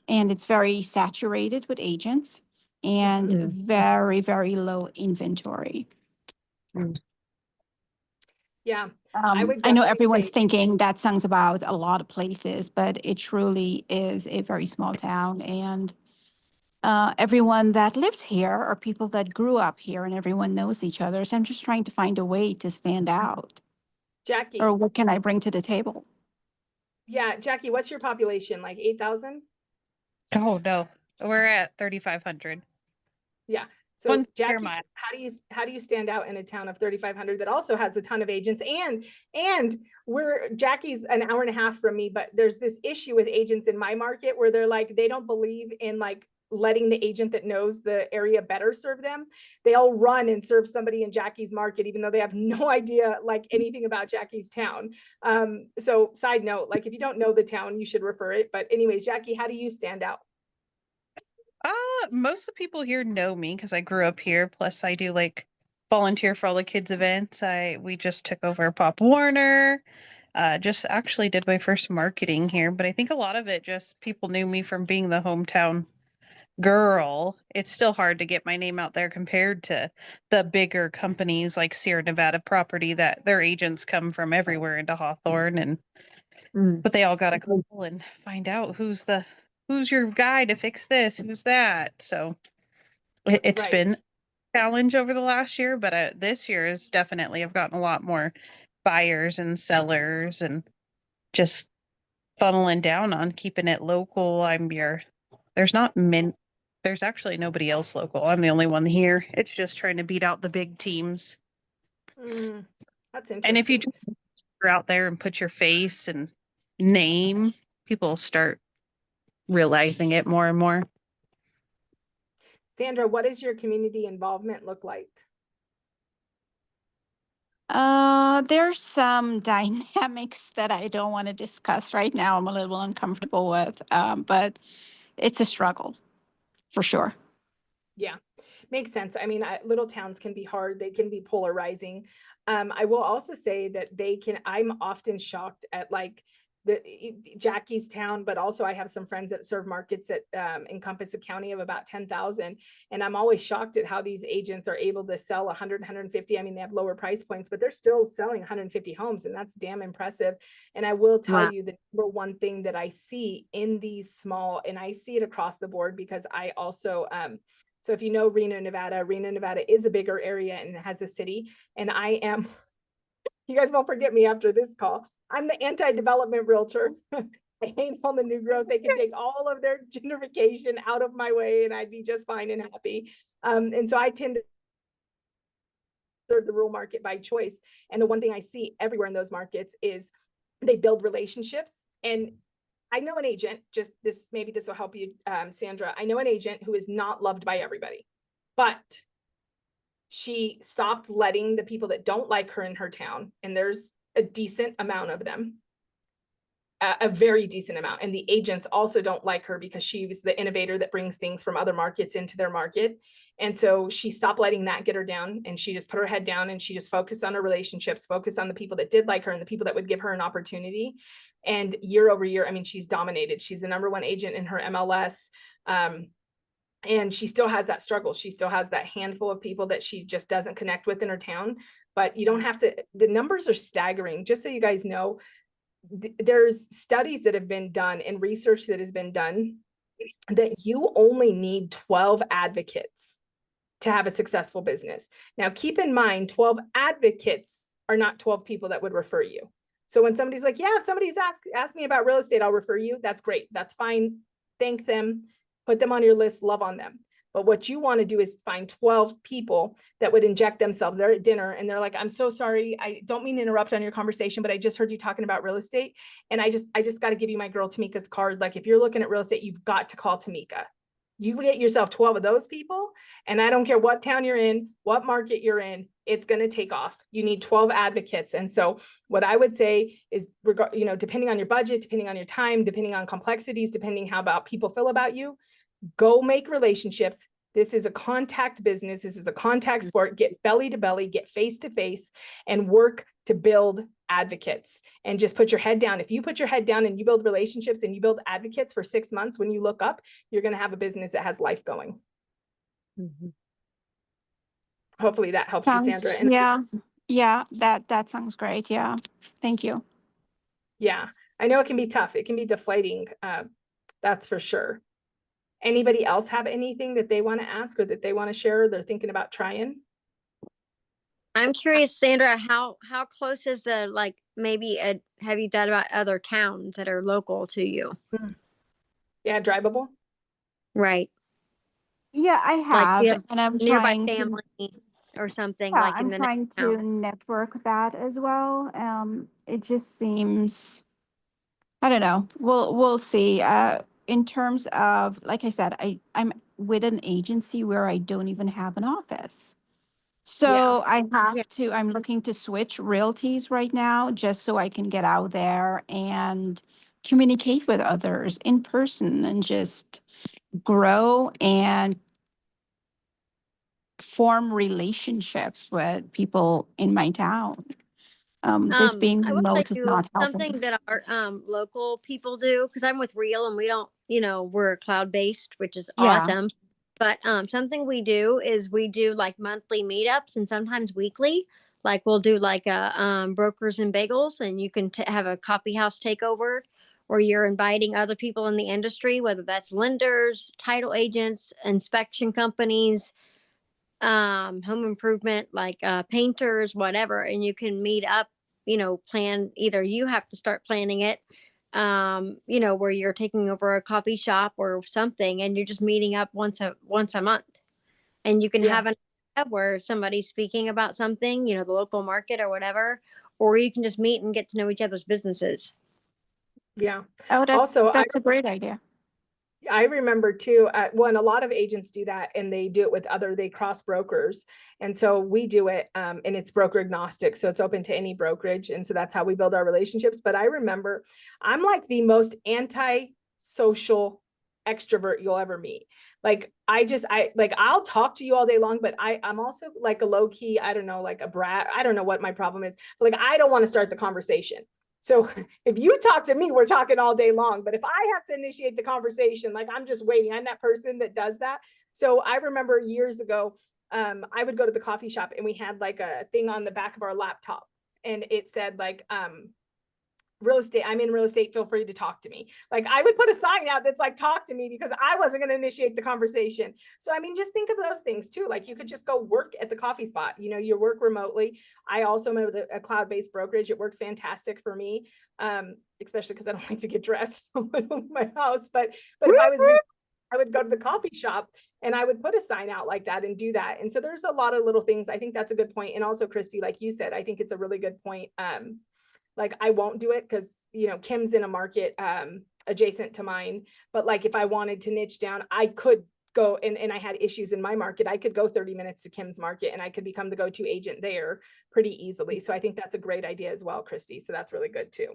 and it's very saturated with agents and very, very low inventory. Yeah, I know everyone's thinking that sounds about a lot of places, but it truly is a very small town. And everyone that lives here are people that grew up here and everyone knows each other. So I'm just trying to find a way to stand out. Jackie. Or what can I bring to the table? Yeah, Jackie, what's your population? Like 8,000? Oh, no. We're at 3,500. Yeah. So Jackie, how do you stand out in a town of 3,500 that also has a ton of agents? And Jackie's an hour and a half from me, but there's this issue with agents in my market where they're like, they don't believe in like letting the agent that knows the area better serve them. They all run and serve somebody in Jackie's market, even though they have no idea like anything about Jackie's town. So side note, like if you don't know the town, you should refer it. But anyways, Jackie, how do you stand out? Most of the people here know me because I grew up here. Plus, I do like volunteer for all the kids' events. We just took over Pop Warner. Just actually did my first marketing here, but I think a lot of it just people knew me from being the hometown girl. It's still hard to get my name out there compared to the bigger companies like Sierra Nevada Property that their agents come from everywhere into Hawthorne, and but they all got to call and find out who's your guy to fix this, who's that. So it's been a challenge over the last year, but this year is definitely I've gotten a lot more buyers and sellers and just funneling down on keeping it local. There's actually nobody else local. I'm the only one here. It's just trying to beat out the big teams. That's And if you interesting. just go out there and put your face and name, people start realizing it more and more. Sandra, what does your community involvement look like? There's some dynamics that I don't want to discuss right now. I'm a little uncomfortable with, but it's a struggle for sure. Yeah, makes sense. I mean, little towns can be hard. They can be polarizing. I will also say that I'm often shocked at like Jackie's town, but also I have some friends that serve markets that encompass a county of about 10,000. And I'm always shocked at how these agents are able to sell 100, 150. I mean, they have lower price points, but they're still selling 150 homes, and that's damn impressive. And I will tell you the number one thing that I see in these small, and I see it across the board because I also, so if you know Reno, Nevada is a bigger area and it has a city. And I am, you guys won't forget me after this call. I'm the anti-development realtor. I hate all the new growth. They can take all of their gentrification out of my way and I'd be just fine and happy. And so I tend to serve the rural market by choice. And the one thing I see everywhere in those markets is they build relationships. And I know an agent, maybe this will help you, Sandra. I know an agent who is not loved by everybody, but she stopped letting the people that don't like her in her town, and there's a decent amount of them, a very decent amount. And the agents also don't like her because she was the innovator that brings things from other markets into their market. And so she stopped letting that get her down, and she just put her head down and she just focused on her relationships, focused on the people that did like her and the people that would give her an opportunity. And year over year, I mean, she's dominated. She's the number one agent in her MLS. And she still has that struggle. She still has that handful of people that she just doesn't connect with in her town. But you don't have to, the numbers are staggering. Just so you guys know, there's studies that have been done and research that has been done that you only need 12 advocates to have a successful business. Now, keep in mind, 12 advocates are not 12 people that would refer you. So when somebody's like, yeah, if somebody's asked me about real estate, I'll refer you. That's great. That's fine. Thank them. Put them on your list, love on them. But what you want to do is find 12 people that would inject themselves. They're at dinner and they're like, I'm so sorry. I don't mean to interrupt on your conversation, but I just heard you talking about real estate. And I just got to give you my girl Tamika's card. Like, if you're looking at real estate, you've got to call Tamika. You get yourself 12 of those people, and I don't care what town you're in, what market you're in, it's going to take off. You need 12 advocates. And so what I would say is, depending on your budget, depending on your time, depending on complexities, depending how about people feel about you, go make relationships. This is a contact business. This is a contact sport. Get belly to belly, get face to face, and work to build advocates. And just put your head down. If you put your head down and you build relationships and you build advocates for 6 months, when you look up, you're going to have a business that has life going. Mm-hmm. Hopefully that helps you, Sandra. And yeah, that sounds great. Yeah, thank you. yeah, I know it can be tough. It can be deflating. That's for sure. Anybody else have anything that they want to ask or that they want to share or they're thinking about trying? I'm curious, Sandra, how close is the, like, maybe have you thought about other towns that are local to you? Yeah, drivable. Right. Yeah, I Like you have, have and I'm nearby trying to, family or something yeah, like in I'm the trying next to town. network that as well. It just seems, I don't know. We'll see. In terms of, like I said, I'm with an agency where I don't even have an office. So I have to, I'm looking to switch realties right now just so I can get out there and communicate with others in person and just grow and form relationships with people in my town. This being I will tell remote is you not helping. something that our local people do, because I'm with Real and we don't, we're cloud based, which is Yeah. awesome. But something we do is we do like monthly meetups and sometimes weekly. Like we'll do like a brokers and bagels, and you can have a coffee house takeover, or you're inviting other people in the industry, whether that's lenders, title agents, inspection companies, home improvement, like painters, whatever, and you can meet up plan, either you have to start planning it, where you're taking over a coffee shop or something and you're just meeting up once a month. And you can Yeah. have an event where somebody's speaking about something, the local market or whatever, or you can just meet and get to know each other's businesses. Yeah. Oh, Also, that's a great idea. I remember too, a lot of agents do that and they do it with they cross brokers. And so we do it, and it's broker agnostic. So it's open to any brokerage. And so that's how we build our relationships. But I remember I'm like the most anti-social extrovert you'll ever meet. Like, I'll talk to you all day long, but I'm also like a low key, I don't know, like a brat. I don't know what my problem is, but like, I don't want to start the conversation. So if you talk to me, we're talking all day long. But if I have to initiate the conversation, like I'm just waiting, I'm that person that does that. So I remember years ago, I would go to the coffee shop and we had like a thing on the back of our laptop and it said like, real estate, I'm in real estate, feel free to talk to me. Like I would put a sign out that's like, talk to me, because I wasn't going to initiate the conversation. So, I mean, just think of those things too. Like you could just go work at the coffee spot, you work remotely. I also am a cloud-based brokerage. It works fantastic for me. Especially because I don't like to get dressed in my house. But if I was I would go to the coffee shop and I would put a sign out like that and do that. And so there's a lot of little things. I think that's a good point. And also, Christy, like you said, I think it's a really good point. Like I won't do it because, Kim's in a market adjacent to mine. But like if I wanted to niche down, I could go and I had issues in my market. I could go 30 minutes to Kim's market and I could become the go-to agent there pretty easily. So I think that's a great idea as well, Christy. So that's really good too.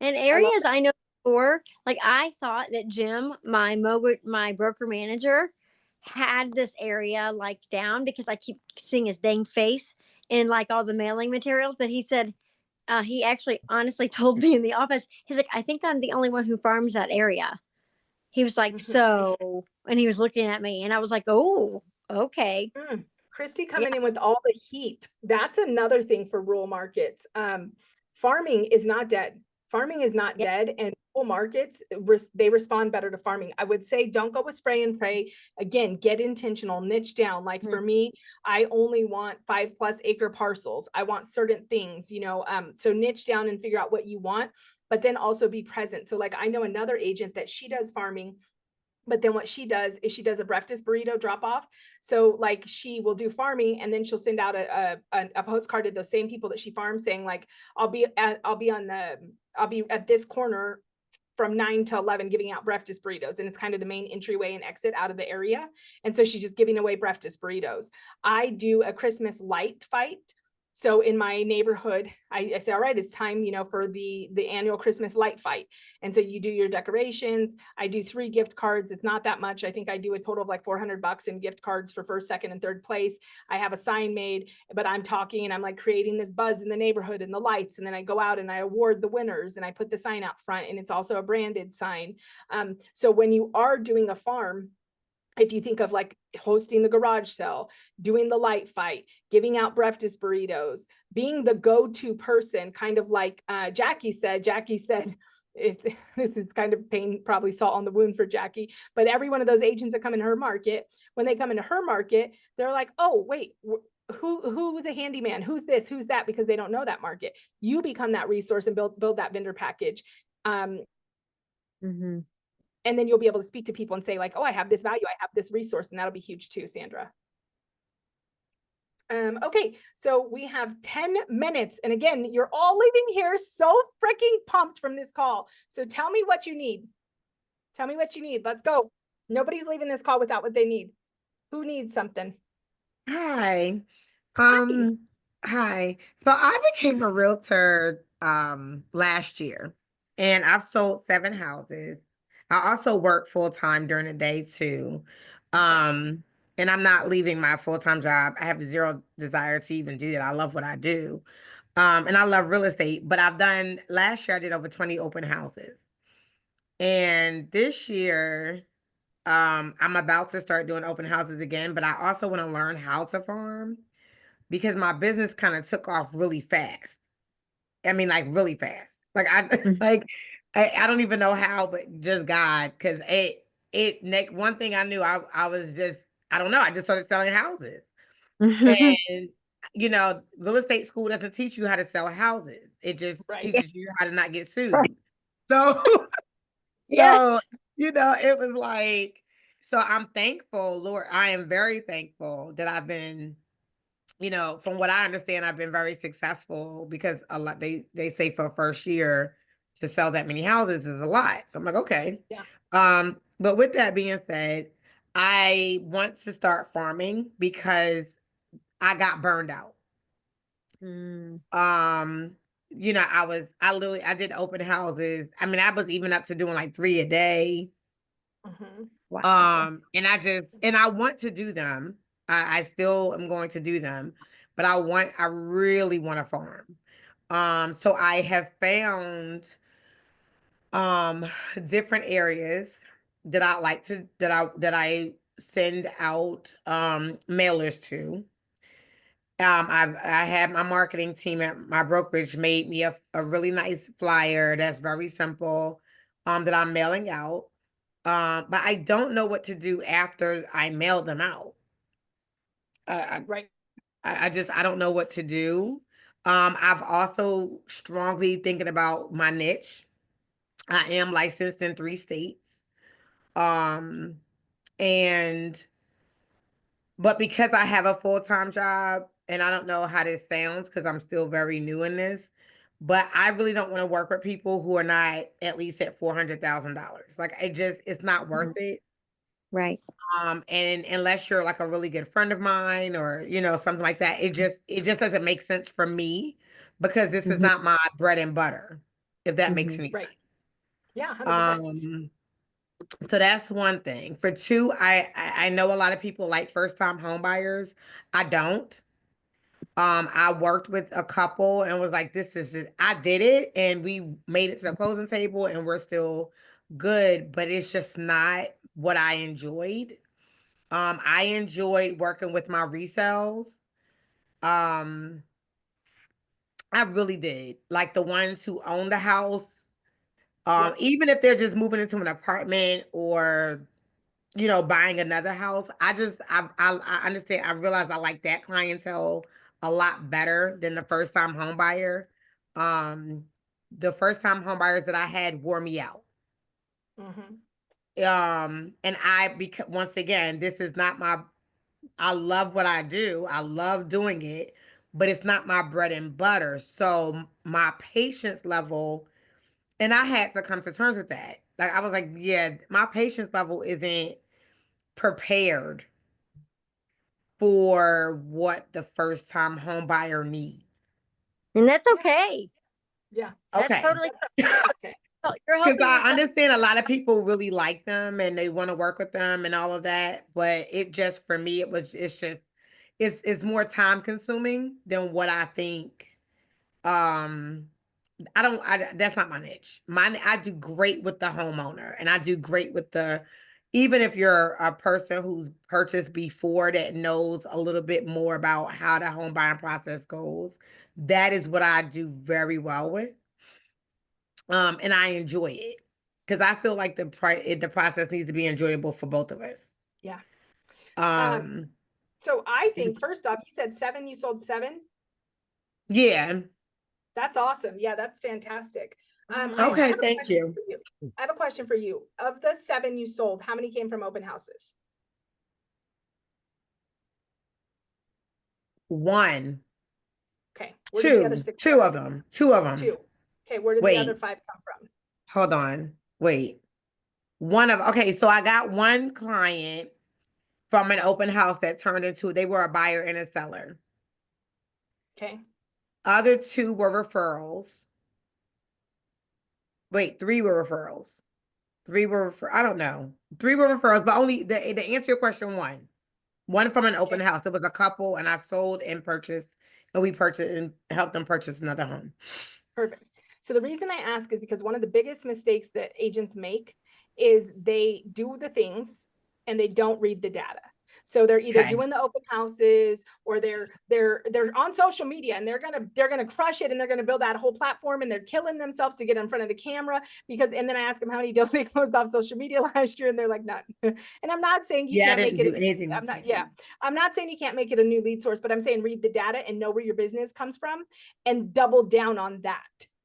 And areas I know before, like I thought that Jim, my broker manager, had this area like down because I keep seeing his dang face in like all the mailing materials. But he said, he actually honestly told me in the office, he's like, I think I'm the only one who farms that area. He was like, so, and he was looking at me and I was like, oh, okay. Christy coming in with all the heat. That's another thing for rural markets. Farming is not dead. Farming is not dead, and rural markets, they respond better to farming. I would say don't go with spray and pray. Again, get intentional, niche down. Like for me, I only want 5+ acre parcels. I want certain things, so niche down and figure out what you want, but then also be present. So like I know another agent that she does farming, but then what she does is she does a breakfast burrito drop off. So like she will do farming and then she'll send out a postcard to those same people that she farms saying like, I'll be at this corner from 9 to 11 giving out breakfast burritos. And it's kind of the main entryway and exit out of the area. And so she's just giving away breakfast burritos. I do a Christmas light fight. So in my neighborhood, I say, all right, it's time, for the annual Christmas light fight. And so you do your decorations. I do 3 gift cards. It's not that much. I think I do a total of like $400 in gift cards for first, second, and third place. I have a sign made, but I'm talking and I'm like creating this buzz in the neighborhood and the lights. And then I go out and I award the winners and I put the sign out front, and it's also a branded sign. So when you are doing a farm, if you think of like hosting the garage sale, doing the light fight, giving out breakfast burritos, being the go-to person, kind of like Jackie said, this is kind of pain, probably salt on the wound for Jackie, but every one of those agents that come in her market, when they come into her market, they're like, oh, wait, who's a handyman? Who's this? Who's that? Because they don't know that market. You become that resource and build that vendor package. And then you'll be able to speak to people and say like, oh, I have this value, I have this resource, and that'll be huge too, Sandra. Okay, so we have 10 minutes. And again, you're all leaving here so freaking pumped from this call. So tell me what you need. Tell me what you need. Let's go. Nobody's leaving this call without what they need. Who needs something? Hi. Hi. So I became a realtor last year, and I've sold 7 houses. I also work full-time during the day too. And I'm not leaving my full-time job. I have zero desire to even do that. I love what I do. And I love real estate, but last year I did over 20 open houses. And this year, I'm about to start doing open houses again, but I also want to learn how to farm because my business kind of took off really fast. I mean, like really fast. Like I don't even know how, but just God, because one thing I knew, I was just, I don't know, I just started selling houses. And real estate school doesn't teach you how to sell houses. It just Right. teaches you how to not get sued. So, Yes. so, it was like, so I'm thankful, Lord. I am very thankful that I've been, from what I understand, I've been very successful because a lot they say for a first year to sell that many houses is a lot. So I'm like, okay. Yeah. But with that being said, I want to start farming because I got burned out. Mm. I did open houses. I mean, I was even up to doing like 3 a day. Mhm. Wow. And I want to do them. I still am going to do them, but I really want to farm. So I have found um different areas that I like to that I send out mailers to. I had my marketing team at my brokerage made me a really nice flyer that's very simple, that I'm mailing out. But I don't know what to do after I mail them out. Right. I don't know what to do. I've also strongly thinking about my niche. I am licensed in 3 states. Um, and But because I have a full-time job, and I don't know how this sounds because I'm still very new in this, but I really don't want to work with people who are not at least at $400,000. Like it's not worth Mhm. it. Right. And unless you're like a really good friend of mine or something like that, it just doesn't make sense for me because this is Mhm. not my bread and butter, if that makes Mhm. any Right. sense. Yeah, 100%. So that's one thing. For two, I know a lot of people like first time home buyers. I don't. I worked with a couple and was like, this is just, I did it and we made it to the closing table and we're still good, but it's just not what I enjoyed. I enjoyed working with my resales. Um, I really did. Like the ones who own the house, Yep. even if they're just moving into an apartment or buying another house. I understand. I realize I like that clientele a lot better than the first time home buyer. Um, the first time home buyers that I had wore me out. Mhm. And because once again, this is not I love what I do. I love doing it, but it's not my bread and butter. So my patience level, and I had to come to terms with that. Like I was like, yeah, my patience level isn't prepared for what the first time home buyer needs. And that's Yeah. okay. Yeah. That's Okay. totally. Okay. You're Because helping I yourself. understand a lot of people really like them and they want to work with them and all of that. But it just, for me, it's more time consuming than what I think. Um, that's not my niche. I do great with the homeowner and I do great with even if you're a person who's purchased before that knows a little bit more about how the home buying process goes, that is what I do very well with. And I enjoy it because I feel like the process needs to be enjoyable for both of us. Yeah. Um, So I think first off, you said 7, you sold 7. yeah. That's awesome. Yeah, that's fantastic. I Okay, have a thank question you. for you. I have a question for you. Of the 7 you sold, how many came from open houses? One, Okay. Where did the other 6 two come of from? them, two of them. 2. Okay, where did the other Wait, 5 come from? hold on. Wait. Okay, so I got one client from an open house that turned into, they were a buyer and a seller. Okay. Other 2 were referrals. Wait, 3 were referrals. 3 were, I don't know. 3 were referrals, but only, the answer your question, one from an open Okay. house. It was a couple and I sold and purchased and we purchased and helped them purchase another home. Perfect. So the reason I ask is because one of the biggest mistakes that agents make is they do the things and they don't read the data. So they're either Okay. doing the open houses or they're on social media and they're gonna crush it and they're gonna build that whole platform and they're killing themselves to get in front of the camera and then I ask them how many deals they closed off social media last year and they're like none. And I'm not saying you Yeah, I can't make didn't it. do anything. I'm not saying you can't make it a new lead source, but I'm saying read the data and know where your business comes from and double down on that.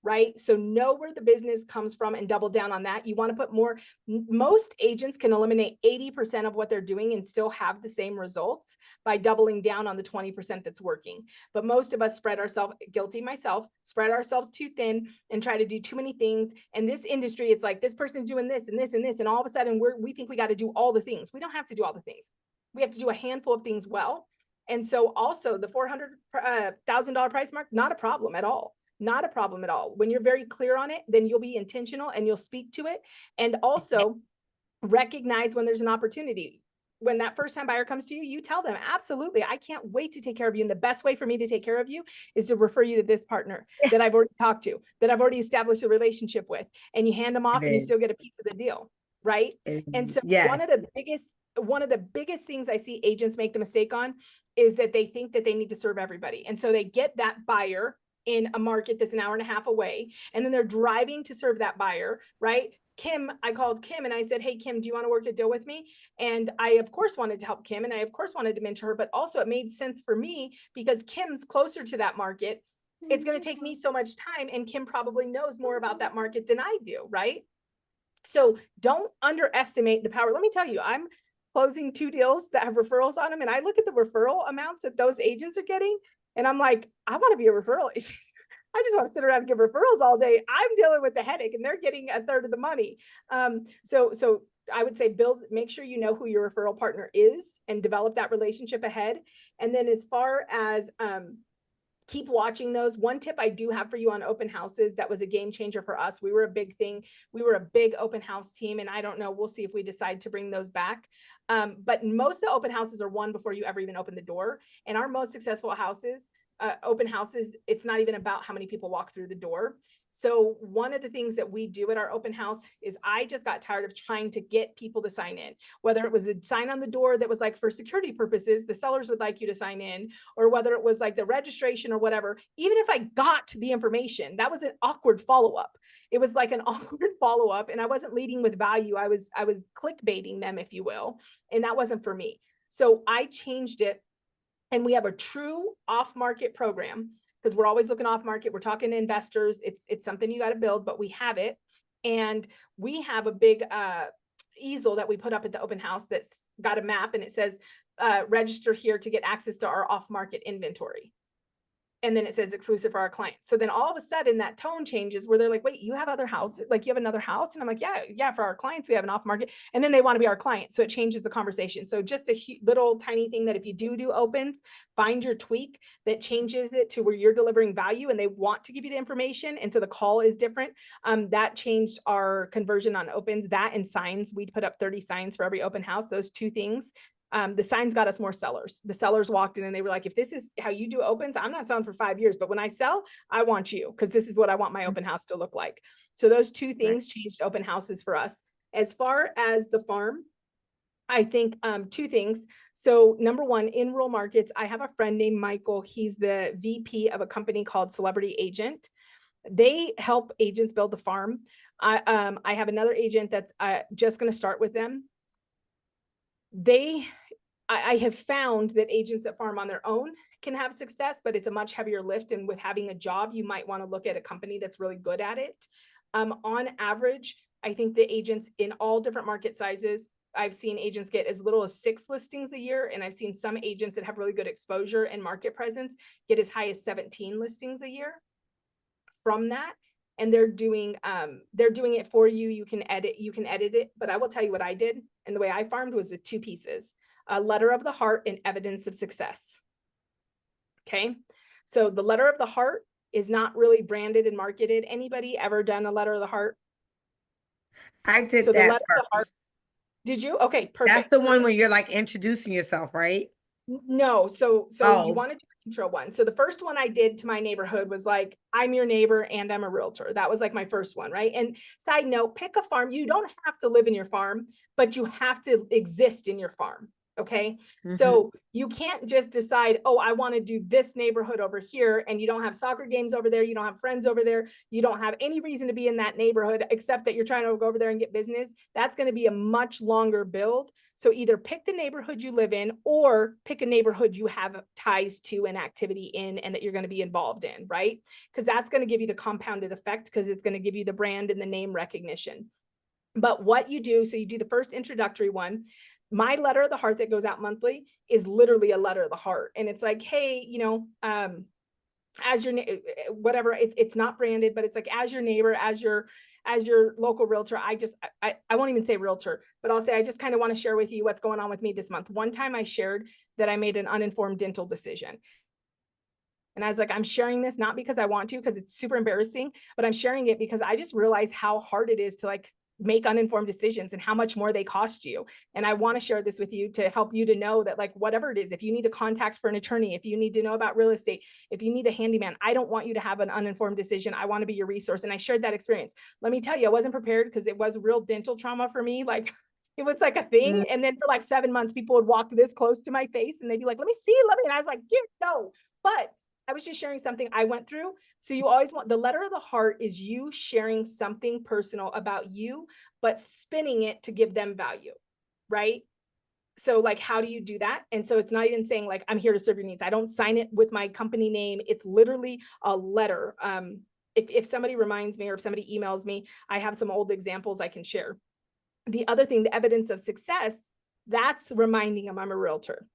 Right? So know where the business comes from and double down on that. You want to put more. Most agents can eliminate 80% of what they're doing and still have the same results by doubling down on the 20% that's working. But most of us spread ourselves, guilty myself, spread ourselves too thin and try to do too many things. And this industry, it's like this person's doing this and this and this. And all of a sudden we think we got to do all the things. We don't have to do all the things. We have to do a handful of things well. And so also the $400,000 price mark, not a problem at all. Not a problem at all. When you're very clear on it, then you'll be intentional and you'll speak to it. And also recognize when there's an opportunity. When that first time buyer comes to you, you tell them, absolutely, I can't wait to take care of you. And the best way for me to take care of you is to refer you to this partner that I've already talked to, that I've already established a relationship with. And you hand them off and you still get a piece of the deal. Right. And so one of the biggest things I see agents make the mistake on is that they think that they need to serve everybody. And so they get that buyer in a market that's an hour and a half away, and then they're driving to serve that buyer, right? I called Kim and I said, hey, Kim, do you want to work a deal with me? And I, of course, wanted to help Kim and I, of course, wanted to mentor her, but also it made sense for me because Kim's closer to that market. It's going to take me so much time, and Kim probably knows more about that market than I do, right? So don't underestimate the power. Let me tell you, I'm closing 2 deals that have referrals on them, and I look at the referral amounts that those agents are getting, and I'm like, I want to be a referral agent. I just want to sit around and give referrals all day. I'm dealing with the headache and they're getting a third of the money. So I would say make sure you know who your referral partner is and develop that relationship ahead. And then as far as keep watching those. One tip I do have for you on open houses that was a game changer for us. We were a big thing. We were a big open house team, and I don't know, we'll see if we decide to bring those back. But most of the open houses are won before you ever even open the door. And our most successful houses, open houses, it's not even about how many people walk through the door. So one of the things that we do at our open house is I just got tired of trying to get people to sign in, whether it was a sign on the door that was like for security purposes, the sellers would like you to sign in, or whether it was like the registration or whatever. Even if I got the information, that was an awkward follow-up. It was like an awkward follow-up, and I wasn't leading with value. I was clickbaiting them, if you will, and that wasn't for me. So I changed it, and we have a true off-market program, because we're always looking off market. We're talking to investors. It's something you got to build, but we have it. And we have a big easel that we put up at the open house that's got a map, and it says, register here to get access to our off market inventory. And then it says exclusive for our client. So then all of a sudden that tone changes where they're like, wait, you have other houses? Like you have another house? And I'm like, yeah, for our clients, we have an off market. And then they want to be our client. So it changes the conversation. So just a little tiny thing that if you do opens, find your tweak that changes it to where you're delivering value and they want to give you the information. And so the call is different. That changed our conversion on opens. That and signs, we put up 30 signs for every open house. Those two things. The signs got us more sellers. The sellers walked in and they were like, if this is how you do opens, I'm not selling for 5 years, but when I sell, I want you, because this is what I want my open house to look like. So those two things changed open houses for us. As far as the farm, I think 2 things. So number one, in rural markets, I have a friend named Michael. He's the VP of a company called Celebrity Agent. They help agents build the farm. I have another agent that's just going to start with them. I have found that agents that farm on their own can have success, but it's a much heavier lift. And with having a job, you might want to look at a company that's really good at it. On average, I think the agents in all different market sizes, I've seen agents get as little as 6 listings a year. And I've seen some agents that have really good exposure and market presence get as high as 17 listings a year from that. And they're doing it for you. You can edit it. But I will tell you what I did. And the way I farmed was with 2 pieces, a letter of the heart and evidence of success. Okay. So the letter of the heart is not really branded and marketed. Anybody ever done a letter of the heart? I did So that the letter first. of the heart. Did you? Okay, perfect. That's the one where you're like introducing yourself, right? No, so you want to do an intro one. So the first one I did to my neighborhood was like, I'm your neighbor and I'm a realtor. That was like my first one, right? And side note, pick a farm. You don't have to live in your farm, but you have to exist in your farm. Okay. Mhm. So you can't just decide, oh, I want to do this neighborhood over here, and you don't have soccer games over there. You don't have friends over there. You don't have any reason to be in that neighborhood except that you're trying to go over there and get business. That's going to be a much longer build. So either pick the neighborhood you live in or pick a neighborhood you have ties to and activity in and that you're going to be involved in, right? Because that's going to give you the compounded effect, because it's going to give you the brand and the name recognition. But what you do, so you do the first introductory one. My letter of the heart that goes out monthly is literally a letter of the heart. And it's like, hey, as your whatever, it's not branded, but it's like, as your neighbor, as your local realtor, I won't even say realtor, but I'll say, I just kind of want to share with you what's going on with me this month. One time I shared that I made an uninformed dental decision. And I was like, I'm sharing this not because I want to, because it's super embarrassing, but I'm sharing it because I just realized how hard it is to like make uninformed decisions and how much more they cost you. And I want to share this with you to help you to know that, like, whatever it is, if you need a contact for an attorney, if you need to know about real estate, if you need a handyman, I don't want you to have an uninformed decision. I want to be your resource. And I shared that experience. Let me tell you, I wasn't prepared because it was real dental trauma for me. Like, it was like a thing. And then for like 7 months, people would walk this close to my face and they'd be like, let me see, and I was like, no. But I was just sharing something I went through. So you always want, the letter of the heart is you sharing something personal about you, but spinning it to give them value, right? So like, how do you do that? And so it's not even saying like, I'm here to serve your needs. I don't sign it with my company name. It's literally a letter. If somebody reminds me or if somebody emails me, I have some old examples I can share. The other thing, the evidence of success, that's reminding them I'm a realtor.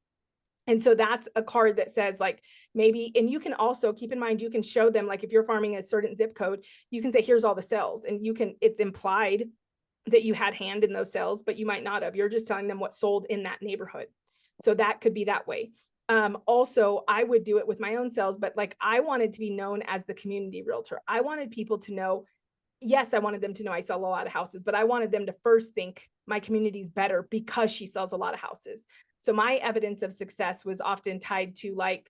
And so that's a card that says like, maybe, and you can also keep in mind, you can show them, like if you're farming a certain zip code, you can say, here's all the cells, and you can, it's implied that you had hand in those cells, but you might not have. You're just telling them what sold in that neighborhood. So that could be that way. Also, I would do it with my own cells, but like I wanted to be known as the community realtor. I wanted people to know, yes, I wanted them to know I sell a lot of houses, but I wanted them to first think my community's better because she sells a lot of houses. So my evidence of success was often tied to like,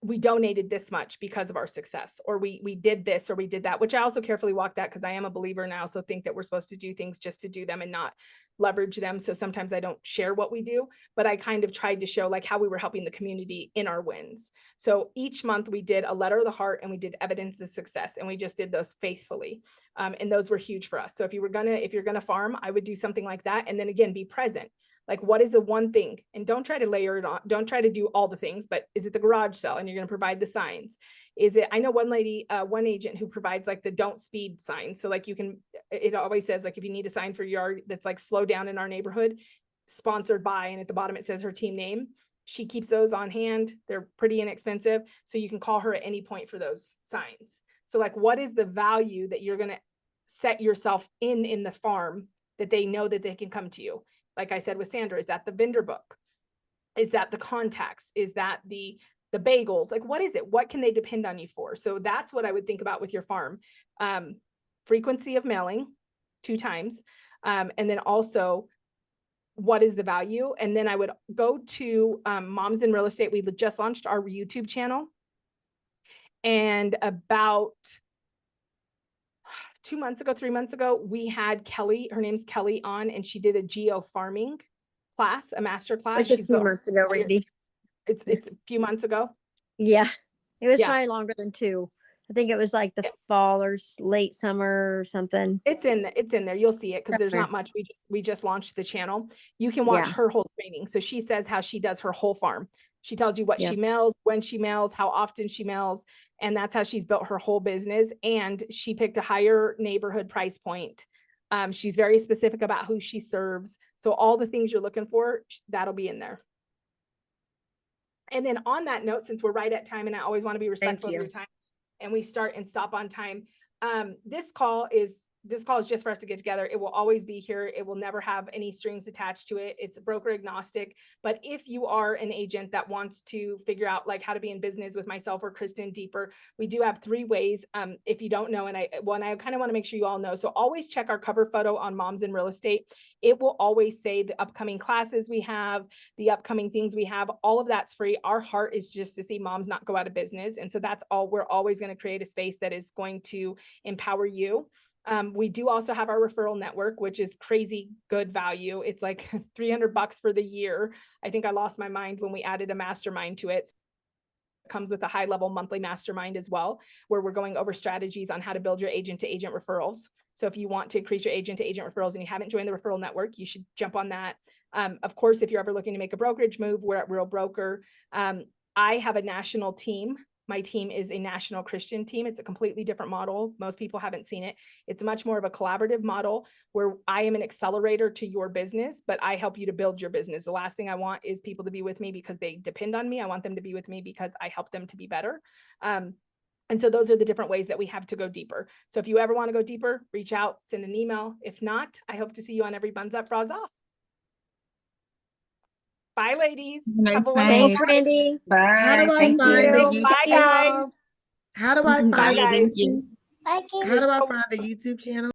we donated this much because of our success, or we did this, or we did that, which I also carefully walk that because I am a believer and I also think that we're supposed to do things just to do them and not leverage them. So sometimes I don't share what we do, but I kind of tried to show like how we were helping the community in our wins. So each month we did a letter of the heart and we did evidence of success, and we just did those faithfully. And those were huge for us. So if you're gonna farm, I would do something like that. And then again, be present. Like, what is the one thing? And don't try to layer it on. Don't try to do all the things, but is it the garage sale and you're going to provide the signs? Is it, I know one lady, one agent who provides like the don't speed sign. So like you can, it always says like, if you need a sign for your yard that's like slow down in our neighborhood, sponsored by, and at the bottom it says her team name. She keeps those on hand. They're pretty inexpensive. So you can call her at any point for those signs. So like, what is the value that you're going to set yourself in the farm that they know that they can come to you? Like I said with Sandra, is that the vendor book? Is that the contacts? Is that the bagels? Like, what is it? What can they depend on you for? So that's what I would think about with your farm. Frequency of mailing 2 times. And then also, what is the value? And then I would go to Moms in Real Estate. We just launched our YouTube channel. And about 2 months ago, 3 months ago, we had Kelly, her name's Kelly, on, and she did a geo farming class, a master class. It's a few months ago, Randy. It's a few months ago. Yeah, it was Yeah. probably longer than 2. I think it was like the fall or late summer or something. It's in there. You'll see it because there's Okay. not much. We just launched the channel. You can watch Yeah. her whole training. So she says how she does her whole farm. She tells you what Yeah. she mails, when she mails, how often she mails, and that's how she's built her whole business. And she picked a higher neighborhood price point. She's very specific about who she serves. So all the things you're looking for, that'll be in there. And then on that note, since we're right at time, and I always want to be respectful of your time, and we start and stop on time. This call is just for us to get together. It will always be here. It will never have any strings attached to it. It's broker agnostic. But if you are an agent that wants to figure out like how to be in business with myself or Kristen deeper, we do have 3 ways. If you don't know, and I kind of want to make sure you all know. So always check our cover photo on Moms in Real Estate. It will always say the upcoming classes we have, the upcoming things we have, all of that's free. Our heart is just to see moms not go out of business. And so that's all. We're always going to create a space that is going to empower you. We do also have our referral network, which is crazy good value. It's like $300 for the year. I think I lost my mind when we added a mastermind to it. Comes with a high level monthly mastermind as well, where we're going over strategies on how to build your agent to agent referrals. So if you want to increase your agent to agent referrals and you haven't joined the referral network, you should jump on that. Of course, if you're ever looking to make a brokerage move, we're at Real Broker. I have a national team. My team is a national Christian team. It's a completely different model. Most people haven't seen it. It's much more of a collaborative model where I am an accelerator to your business, but I help you to build your business. The last thing I want is people to be with me because they depend on me. I want them to be with me because I help them to be better. And so those are the different ways that we have to go deeper. So if you ever want to go deeper, reach out, send an email. If not, I hope to see you on every Buns Up, Bras Off. Bye, ladies. Have a wonderful Thanks, night. Randy. Bye. How do I Thank find the you. YouTube? Bye, guys. How do I Bye, find the guys. YouTube? How do I find the YouTube channel?